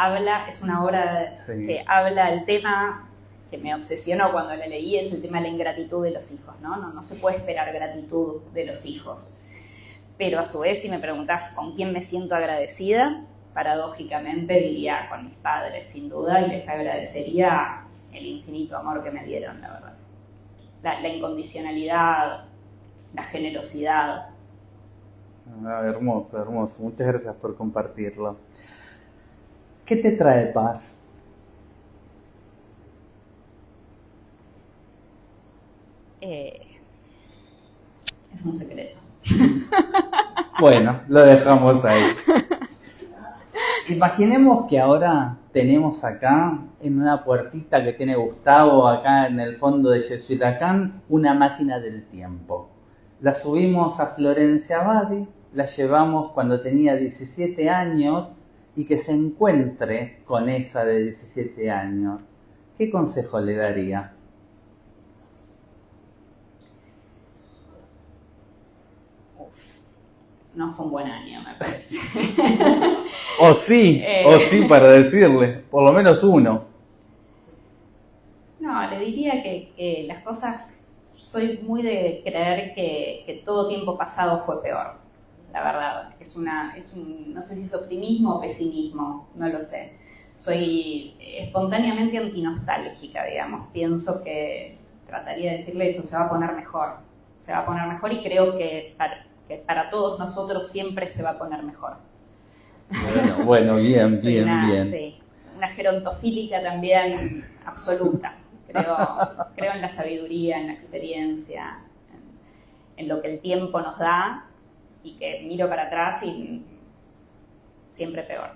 B: es una obra que habla del tema que me obsesionó cuando la leí, es el tema de la ingratitud de los hijos, ¿no? No se puede esperar gratitud de los hijos. Pero a su vez, si me preguntás con quién me siento agradecida, paradójicamente diría con mis padres, sin duda, y les agradecería el infinito amor que me dieron, la verdad. La incondicionalidad, la generosidad.
A: Hermoso. Muchas gracias por compartirlo. ¿Qué te trae paz?
B: Es un secreto.
A: Bueno, lo dejamos ahí. Imaginemos que ahora tenemos acá, en una puertita que tiene Gustavo, acá en el fondo de Yesuitacán, una máquina del tiempo. La subimos a Florencia Abadi, la llevamos cuando tenía 17 años y que se encuentre con esa de 17 años. ¿Qué consejo le daría?
B: No fue un buen año, me parece.
A: O sí para decirle, por lo menos uno.
B: No, le diría que las cosas, soy muy de creer que todo tiempo pasado fue peor, la verdad. No sé si es optimismo o pesimismo, no lo sé. Soy espontáneamente antinostálgica, digamos. Pienso que trataría de decirle eso, se va a poner mejor. Se va a poner mejor y creo que para todos nosotros siempre se va a poner mejor.
A: Bueno, bien.
B: Sí, una gerontofílica también absoluta. Creo en la sabiduría, en la experiencia, en lo que el tiempo nos da y que miro para atrás y siempre peor.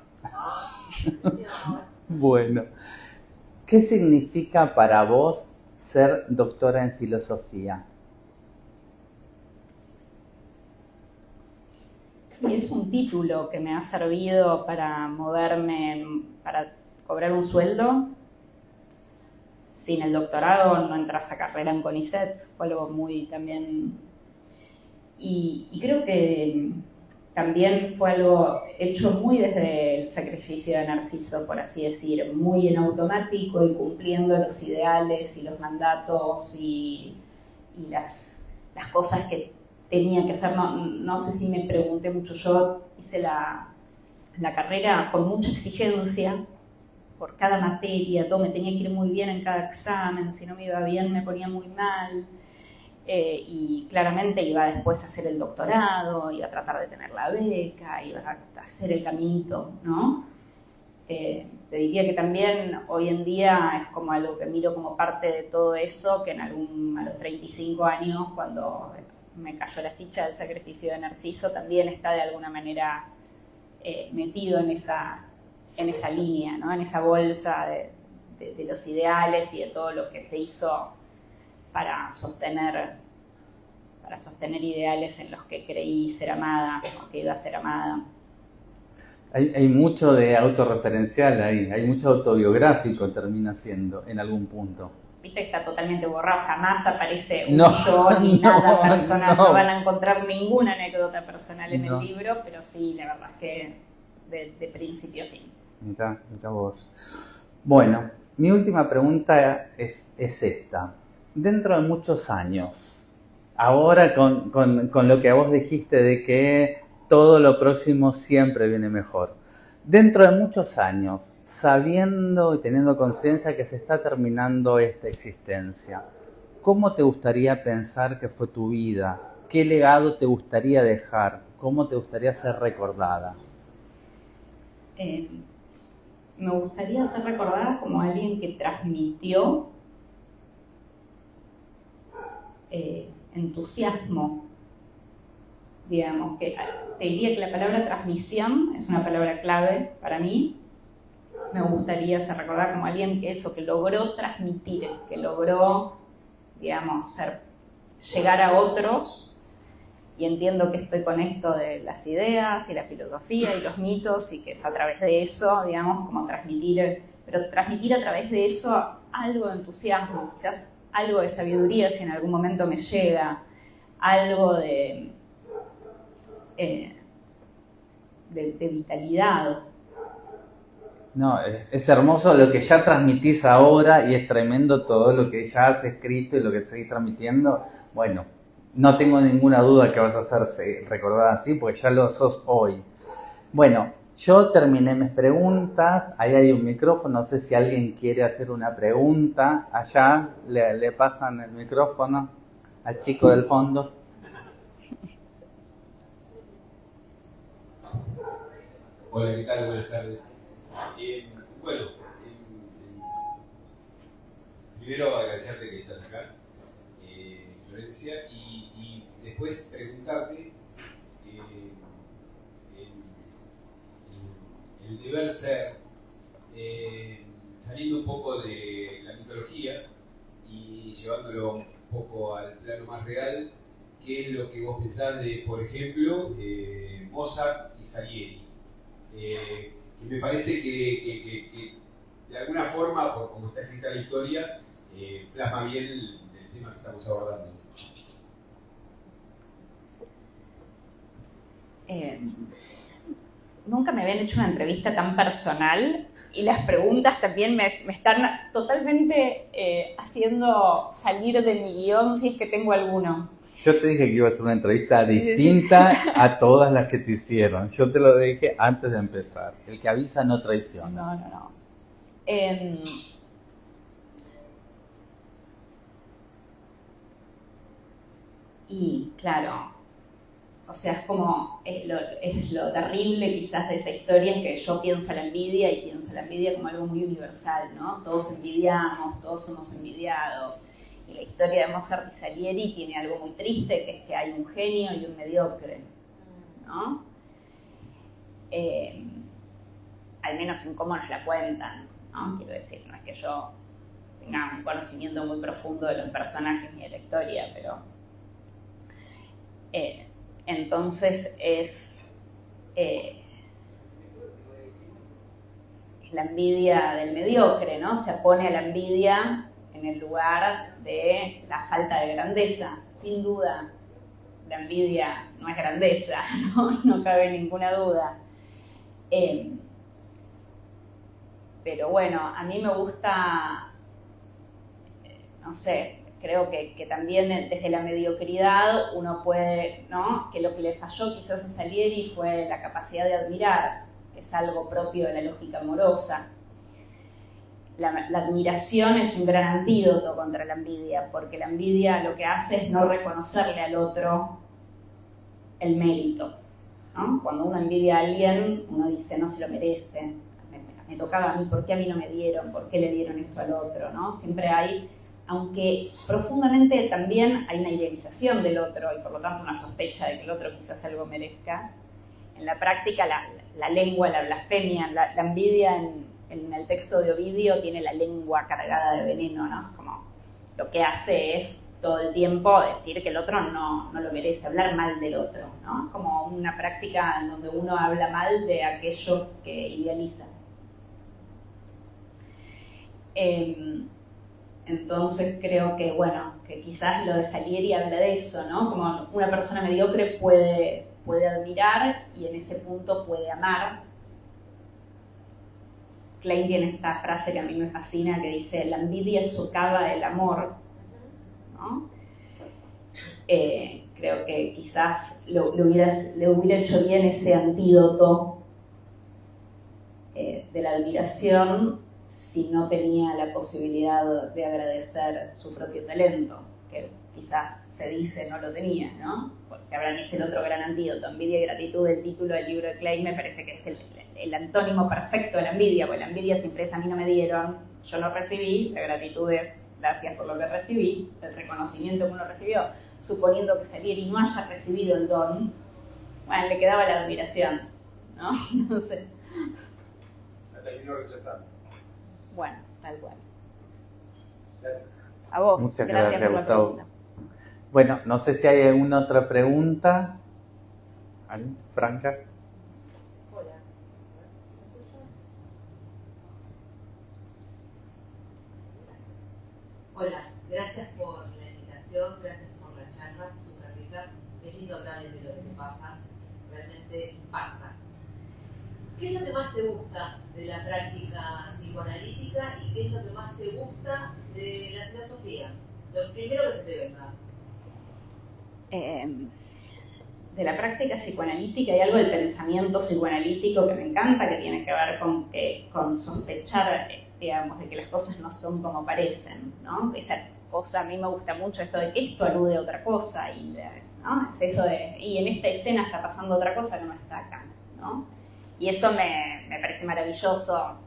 A: Bueno, ¿qué significa para vos ser doctora en filosofía?
B: Y es un título que me ha servido para moverme, para cobrar un sueldo. Sin el doctorado no entras a carrera en CONICET, fue algo muy también... Y creo que también fue algo hecho muy desde el sacrificio de Narciso, por así decir, muy en automático y cumpliendo los ideales y los mandatos y las cosas que tenía que hacer. No sé si me pregunté mucho, yo hice la carrera con mucha exigencia por cada materia, todo me tenía que ir muy bien en cada examen, si no me iba bien me ponía muy mal. Y claramente iba después a hacer el doctorado, iba a tratar de tener la beca, iba a hacer el caminito, ¿no? Te diría que también hoy en día es como algo que miro como parte de todo eso, que a los 35 años, cuando me cayó la ficha del sacrificio de Narciso, también está de alguna manera metido en esa línea, ¿no? En esa bolsa de los ideales y de todo lo que se hizo para sostener ideales en los que creí ser amada o que iba a ser amada.
A: Hay mucho de autorreferencial ahí, hay mucho autobiográfico termina siendo en algún punto.
B: Viste que está totalmente borrado, jamás aparece un yo ni nada personal, no van a encontrar ninguna anécdota personal en el libro, pero sí, la verdad es que de principio a fin.
A: Mirá vos. Bueno, mi última pregunta es esta. Dentro de muchos años, ahora con lo que vos dijiste de que todo lo próximo siempre viene mejor, dentro de muchos años, sabiendo y teniendo conciencia que se está terminando esta existencia, ¿cómo te gustaría pensar que fue tu vida? ¿Qué legado te gustaría dejar? ¿Cómo te gustaría ser recordada?
B: Me gustaría ser recordada como alguien que transmitió entusiasmo, digamos, que te diría que la palabra transmisión es una palabra clave para mí. Me gustaría ser recordada como alguien que logró transmitir, que logró, digamos, llegar a otros. Y entiendo que estoy con esto de las ideas y la filosofía y los mitos y que es a través de eso, digamos, como transmitir a través de eso algo de entusiasmo, quizás algo de sabiduría si en algún momento me llega, algo de vitalidad.
A: No, es hermoso lo que ya transmitís ahora y es tremendo todo lo que ya has escrito y lo que seguís transmitiendo. Bueno, no tengo ninguna duda que vas a hacerse recordada así porque ya lo sos hoy. Bueno, yo terminé mis preguntas, ahí hay un micrófono, no sé si alguien quiere hacer una pregunta, allá le pasan el micrófono al chico del fondo.
C: Hola, ¿qué tal? Buenas tardes. Primero agradecerte que estás acá, Florencia, y después preguntarte el deber ser, saliendo un poco de la mitología y llevándolo un poco al plano más real, ¿qué es lo que vos pensás de, por ejemplo, Mozart y Salieri? Que me parece que de alguna forma, por como está escrita la historia, plasma bien el tema que estamos abordando.
B: Nunca me habían hecho una entrevista tan personal y las preguntas también me están totalmente haciendo salir de mi guión si es que tengo alguno.
A: Yo te dije que iba a ser una entrevista distinta a todas las que te hicieron. Yo te lo dije antes de empezar. El que avisa no traiciona.
B: No. Y claro, o sea, es lo terrible quizás de esa historia, es que yo pienso la envidia y pienso la envidia como algo muy universal, ¿no? Todos envidiamos, todos somos envidiados. Y la historia de Mozart y Salieri tiene algo muy triste, que es que hay un genio y un mediocre, ¿no? Al menos en cómo nos la cuentan, ¿no? Quiero decir, no es que yo tenga un conocimiento muy profundo de los personajes ni de la historia, pero... entonces es la envidia del mediocre, ¿no? Se pone a la envidia en el lugar de la falta de grandeza. Sin duda, la envidia no es grandeza, ¿no? No cabe ninguna duda. Pero bueno, a mí me gusta, no sé, creo que también desde la mediocridad uno puede, ¿no? Que lo que le falló quizás a Salieri fue la capacidad de admirar, que es algo propio de la lógica amorosa. La admiración es un gran antídoto contra la envidia, porque la envidia lo que hace es no reconocerle al otro el mérito, ¿no? Cuando uno envidia a alguien, uno dice, no se lo merece, me tocaba a mí, ¿por qué a mí no me dieron? ¿Por qué le dieron esto al otro? ¿No? Siempre hay... Aunque profundamente también hay una idealización del otro y por lo tanto una sospecha de que el otro quizás algo merezca, en la práctica la lengua, la blasfemia, la envidia en el texto de Ovidio tiene la lengua cargada de veneno, ¿no? Como lo que hace es todo el tiempo decir que el otro no lo merece, hablar mal del otro, ¿no? Como una práctica en donde uno habla mal de aquello que idealiza. Entonces creo que, bueno, que quizás lo de Salieri habla de eso, ¿no? Como una persona mediocre puede admirar y en ese punto puede amar. Klein tiene esta frase que a mí me fascina que dice, la envidia socava el amor, ¿no? Creo que quizás le hubiera hecho bien ese antídoto de la admiración si no tenía la posibilidad de agradecer su propio talento, que quizás se dice no lo tenía, ¿no? Porque Abraham es el otro gran antídoto. Envidia y gratitud, el título del libro de Klein me parece que es el antónimo perfecto de la envidia, porque la envidia siempre es a mí no me dieron, yo no recibí, la gratitud es gracias por lo que recibí, el reconocimiento que uno recibió, suponiendo que Salieri no haya recibido el don, bueno, le quedaba la admiración, ¿no? No sé.
C: La terminó rechazando.
B: Bueno, tal cual.
C: Gracias.
B: A vos.
A: Muchas gracias,
B: por la
A: Gustavo.
B: pregunta.
A: Bueno, no sé si hay alguna otra pregunta. ¿Alguien? Franca.
D: Hola. Hola, gracias por la invitación, gracias por la charla, súper rica. Es lindo hablar de lo que te pasa, realmente impacta. ¿Qué es lo que más te gusta de la práctica psicoanalítica y qué es lo que más te gusta de la filosofía? Lo primero que se te venga.
B: De la práctica psicoanalítica hay algo del pensamiento psicoanalítico que me encanta, que tiene que ver con sospechar, digamos, de que las cosas no son como parecen, ¿no? Esa cosa a mí me gusta mucho, esto de que esto alude a otra cosa, ¿no? Es eso de, y en esta escena está pasando otra cosa que no está acá, ¿no? Y eso me parece maravilloso.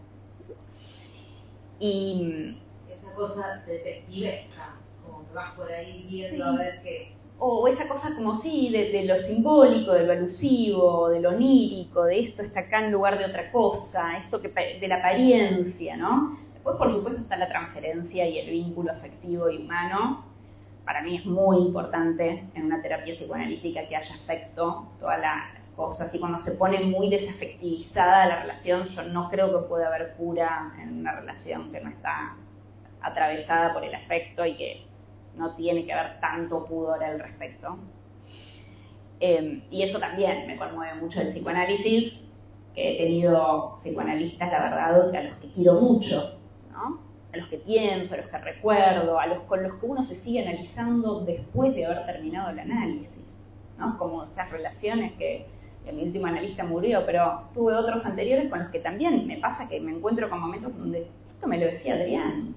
B: Y
D: esa cosa detectivesca, como que vas por ahí viendo
B: sí.
D: a ver qué.
B: o esa cosa como sí, de lo simbólico, de lo alusivo, de lo onírico, de esto está acá en lugar de otra cosa, esto que de la apariencia, ¿no? Después, por supuesto, está la transferencia y el vínculo afectivo y humano. Para mí es muy importante en una terapia psicoanalítica que haya afecto, toda la cosa. Así cuando se pone muy desafectivizada la relación, yo no creo que pueda haber cura en una relación que no está atravesada por el afecto y que no tiene que haber tanto pudor al respecto. Y eso también me conmueve mucho del psicoanálisis, que he tenido psicoanalistas, la verdad, a los que quiero mucho, ¿no? A los que pienso, a los que recuerdo, con los que uno se sigue analizando después de haber terminado el análisis, ¿no? Como esas relaciones que mi último analista murió, pero tuve otros anteriores con los que también me pasa que me encuentro con momentos donde esto me lo decía Adrián,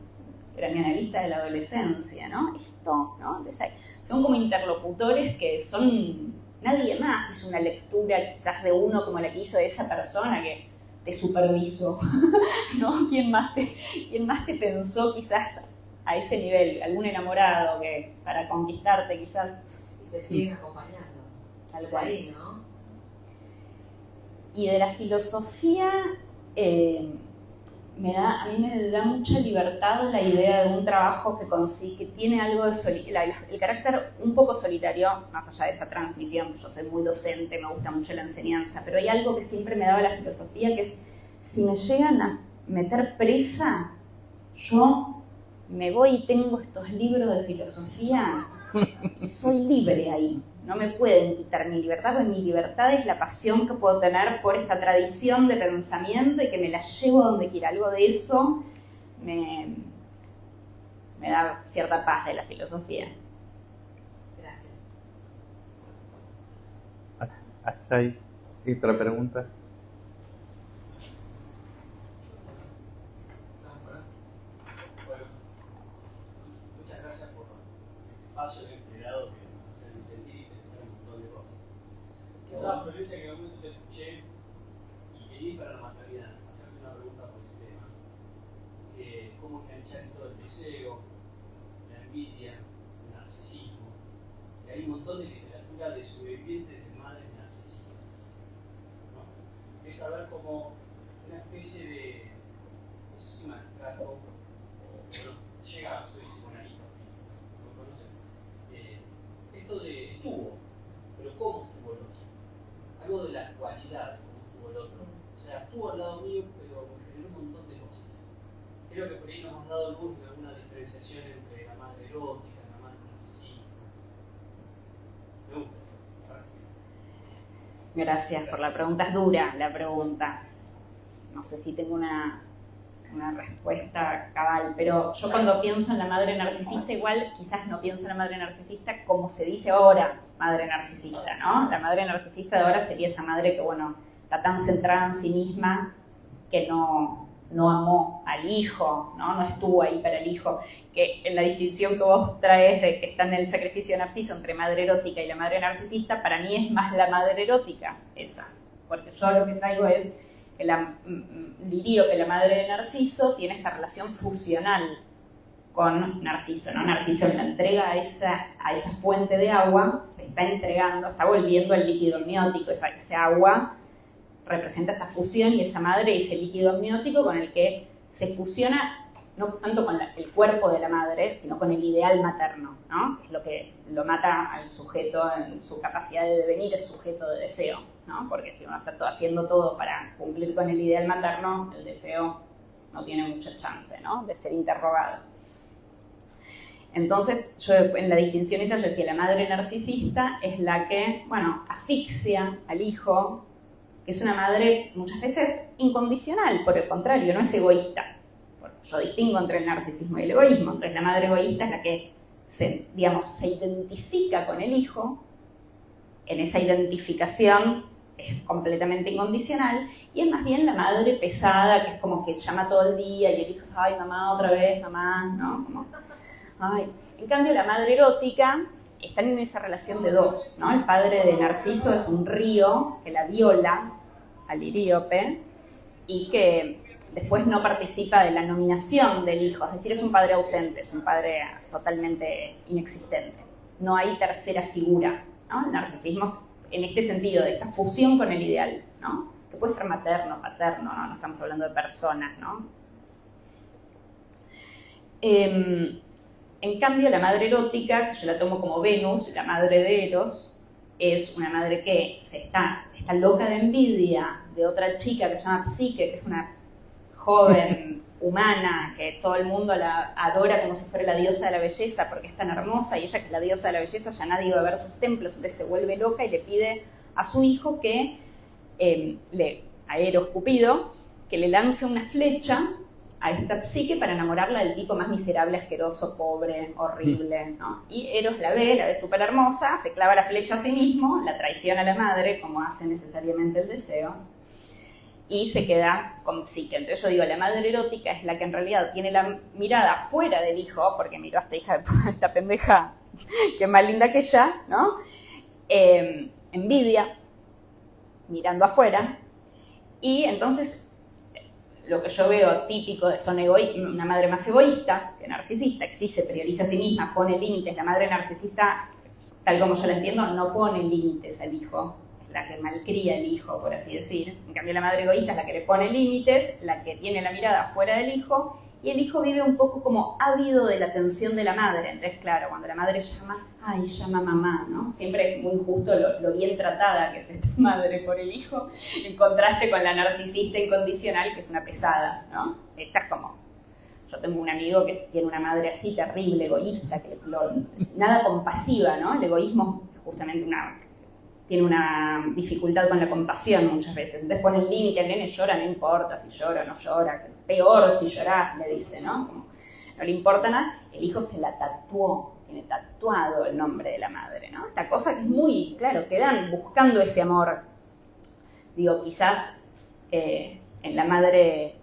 B: era mi analista de la adolescencia, ¿no? Esto, ¿no? Entonces, son como interlocutores que son, nadie más hizo una lectura quizás de uno como la que hizo esa persona que te supervisó, ¿no? ¿Quién más te pensó quizás a ese nivel? Algún enamorado que para conquistarte quizás...
D: Y te siguen acompañando.
B: Tal cual.
D: Ahí, ¿no?
B: Y de la filosofía... a mí me da mucha libertad la idea de un trabajo que tiene algo de el carácter un poco solitario, más allá de esa transmisión. Yo soy muy docente, me gusta mucho la enseñanza, pero hay algo que siempre me daba la filosofía, que es, si me llegan a meter presa, yo me voy y tengo estos libros de filosofía y soy libre ahí. No me pueden quitar mi libertad, porque mi libertad es la pasión que puedo tener por esta tradición de pensamiento y que me la llevo a donde quiera. Algo de eso me da cierta paz de la filosofía.
D: Gracias.
A: Allá hay otra pregunta.
E: Bueno, muchas gracias por el espacio que he generado, que me hace sentir y pensar un montón de cosas. Esa Florencia, que en un momento te escuché y quería ir para la maternidad, hacerte una pregunta por ese tema. ¿Cómo enganchar esto del deseo, la envidia, el narcisismo? Que hay un montón de literatura de sobrevivientes de madres narcisistas, ¿no? Es saber cómo una especie de, no sé si maltrato, o bueno, llega, soy psicoanalista, ¿no? ¿Me conocen? Esto de estuvo, pero ¿cómo estuvo el otro? Algo de la cualidad de cómo estuvo el otro. O sea, estuvo al lado mío, pero me generó un montón de cosas. Creo que por ahí nos hemos dado luz de alguna diferenciación entre la madre erótica, la madre narcisista. Me gusta eso, gracias.
B: Gracias por la pregunta. Es dura la pregunta. No sé si tengo una respuesta cabal, pero yo cuando pienso en la madre narcisista, igual quizás no pienso en la madre narcisista como se dice ahora, madre narcisista, ¿no? La madre narcisista de ahora sería esa madre que, bueno, está tan centrada en sí misma que no amó al hijo, ¿no? No estuvo ahí para el hijo. Que en la distinción que vos traes de que está en el sacrificio de Narciso entre madre erótica y la madre narcisista, para mí es más la madre erótica esa, porque yo lo que traigo es que diría que la madre de Narciso tiene esta relación fusional con Narciso, ¿no? Narciso le entrega a esa fuente de agua, se está entregando, está volviendo al líquido amniótico, ese agua representa esa fusión y esa madre ese líquido amniótico con el que se fusiona no tanto con el cuerpo de la madre, sino con el ideal materno, ¿no? Que es lo que lo mata al sujeto en su capacidad de devenir el sujeto de deseo, ¿no? Porque si uno está haciendo todo para cumplir con el ideal materno, el deseo no tiene mucha chance, ¿no? De ser interrogado. Entonces, yo en la distinción esa, yo decía, la madre narcisista es la que, bueno, asfixia al hijo, que es una madre muchas veces incondicional, por el contrario, no es egoísta. Yo distingo entre el narcisismo y el egoísmo. Entonces la madre egoísta es la que se identifica con el hijo, en esa identificación es completamente incondicional, y es más bien la madre pesada, que es como que llama todo el día y el hijo, ay mamá, otra vez, mamá, ¿no? Como, ay. En cambio la madre erótica están en esa relación de dos, ¿no? El padre de Narciso es un río que la viola al Iríope y que después no participa de la nominación del hijo, es decir, es un padre ausente, es un padre totalmente inexistente. no hay tercera figura, ¿no? El narcisismo en este sentido, de esta fusión con el ideal, ¿no? Que puede ser materno, paterno, ¿no? No estamos hablando de personas, ¿no? En cambio, la madre erótica, que yo la tomo como Venus, la madre de Eros, es una madre que está loca de envidia de otra chica que se llama Psique, que es una joven humana, que todo el mundo la adora como si fuera la diosa de la belleza porque es tan hermosa, y ella, que es la diosa de la belleza, ya nadie va a ver sus templos, entonces se vuelve loca y le pide a su hijo que, a Eros Cupido, que le lance una flecha a esta Psique para enamorarla del tipo más miserable, asqueroso, pobre, horrible, ¿no? Y Eros la ve súper hermosa, se clava la flecha a sí mismo, la traiciona a la madre, como hace necesariamente el deseo, y se queda con Psique. Entonces yo digo, la madre erótica es la que en realidad tiene la mirada fuera del hijo, porque miró a esta hija, esta pendeja, que es más linda que ella, ¿no? Envidia, mirando afuera, y entonces lo que yo veo típico son una madre más egoísta que narcisista, que sí se prioriza a sí misma, pone límites. La madre narcisista, tal como yo la entiendo, no pone límites al hijo, es la que malcría al hijo, por así decir. En cambio, la madre egoísta es la que le pone límites, la que tiene la mirada fuera del hijo, y el hijo vive un poco como ávido de la atención de la madre. Entonces, claro, cuando la madre llama, ¡ay, llama mamá!, ¿no? Siempre es muy justo lo bien tratada que es esta madre por el hijo, en contraste con la narcisista incondicional, que es una pesada, ¿no? Esta es como... Yo tengo un amigo que tiene una madre así terrible, egoísta, nada compasiva, ¿no? El egoísmo es justamente tiene una dificultad con la compasión muchas veces. Entonces pone el límite, el nene llora, no importa si llora o no llora, peor si llorás, le dice, ¿no? Como, no le importa nada. El hijo se la tatuó, tiene tatuado el nombre de la madre, ¿no? Esta cosa que es muy, claro, quedan buscando ese amor. Digo, quizás en la madre,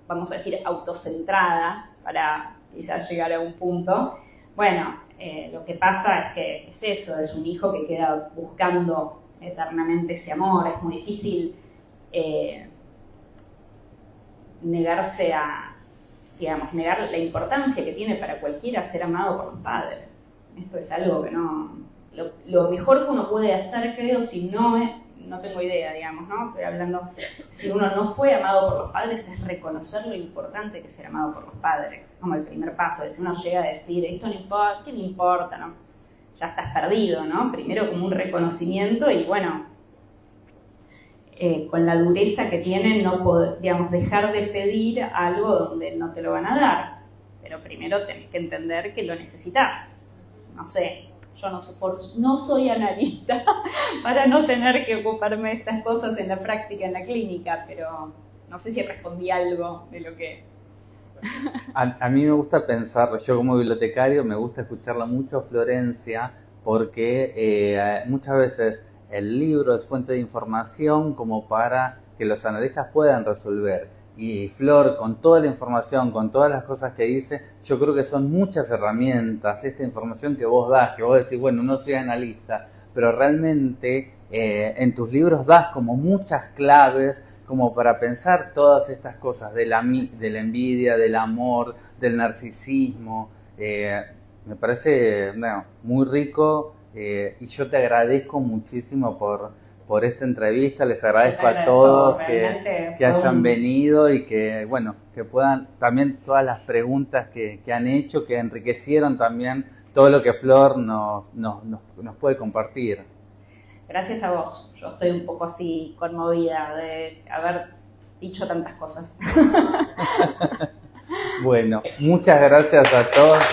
B: vamos a decir, autocentrada, para quizás llegar a un punto, bueno, lo que pasa es que es eso, es un hijo que queda buscando eternamente ese amor. Es muy difícil negarse a, digamos, negar la importancia que tiene para cualquiera ser amado por los padres. Esto es algo que no... Lo mejor que uno puede hacer, creo, si no tengo idea, digamos, ¿no? Estoy hablando, si uno no fue amado por los padres, es reconocer lo importante que es ser amado por los padres, como el primer paso. Si uno llega a decir, esto no importa, ¿qué me importa?, ¿no? Ya estás perdido, ¿no? Primero como un reconocimiento y bueno, con la dureza que tienen, no poder, digamos, dejar de pedir algo donde no te lo van a dar. Pero primero tenés que entender que lo necesitas. No sé, yo no soy analista para no tener que ocuparme de estas cosas en la práctica, en la clínica, pero no sé si respondí algo de lo que...
A: A mí me gusta pensarlo, yo como bibliotecario me gusta escucharla mucho a Florencia, porque muchas veces el libro es fuente de información como para que los analistas puedan resolver. Y Flor, con toda la información, con todas las cosas que dice, yo creo que son muchas herramientas, esta información que vos das, que vos decís, bueno, no soy analista, pero realmente en tus libros das como muchas claves como para pensar todas estas cosas de la envidia, del amor, del narcisismo. Me parece muy rico y yo te agradezco muchísimo por esta entrevista. Les agradezco a todos que hayan venido y que, bueno, que puedan también todas las preguntas que han hecho, que enriquecieron también todo lo que Flor nos puede compartir.
B: Gracias a vos. Yo estoy un poco así conmovida de haber dicho tantas cosas.
A: Bueno, muchas gracias a todos.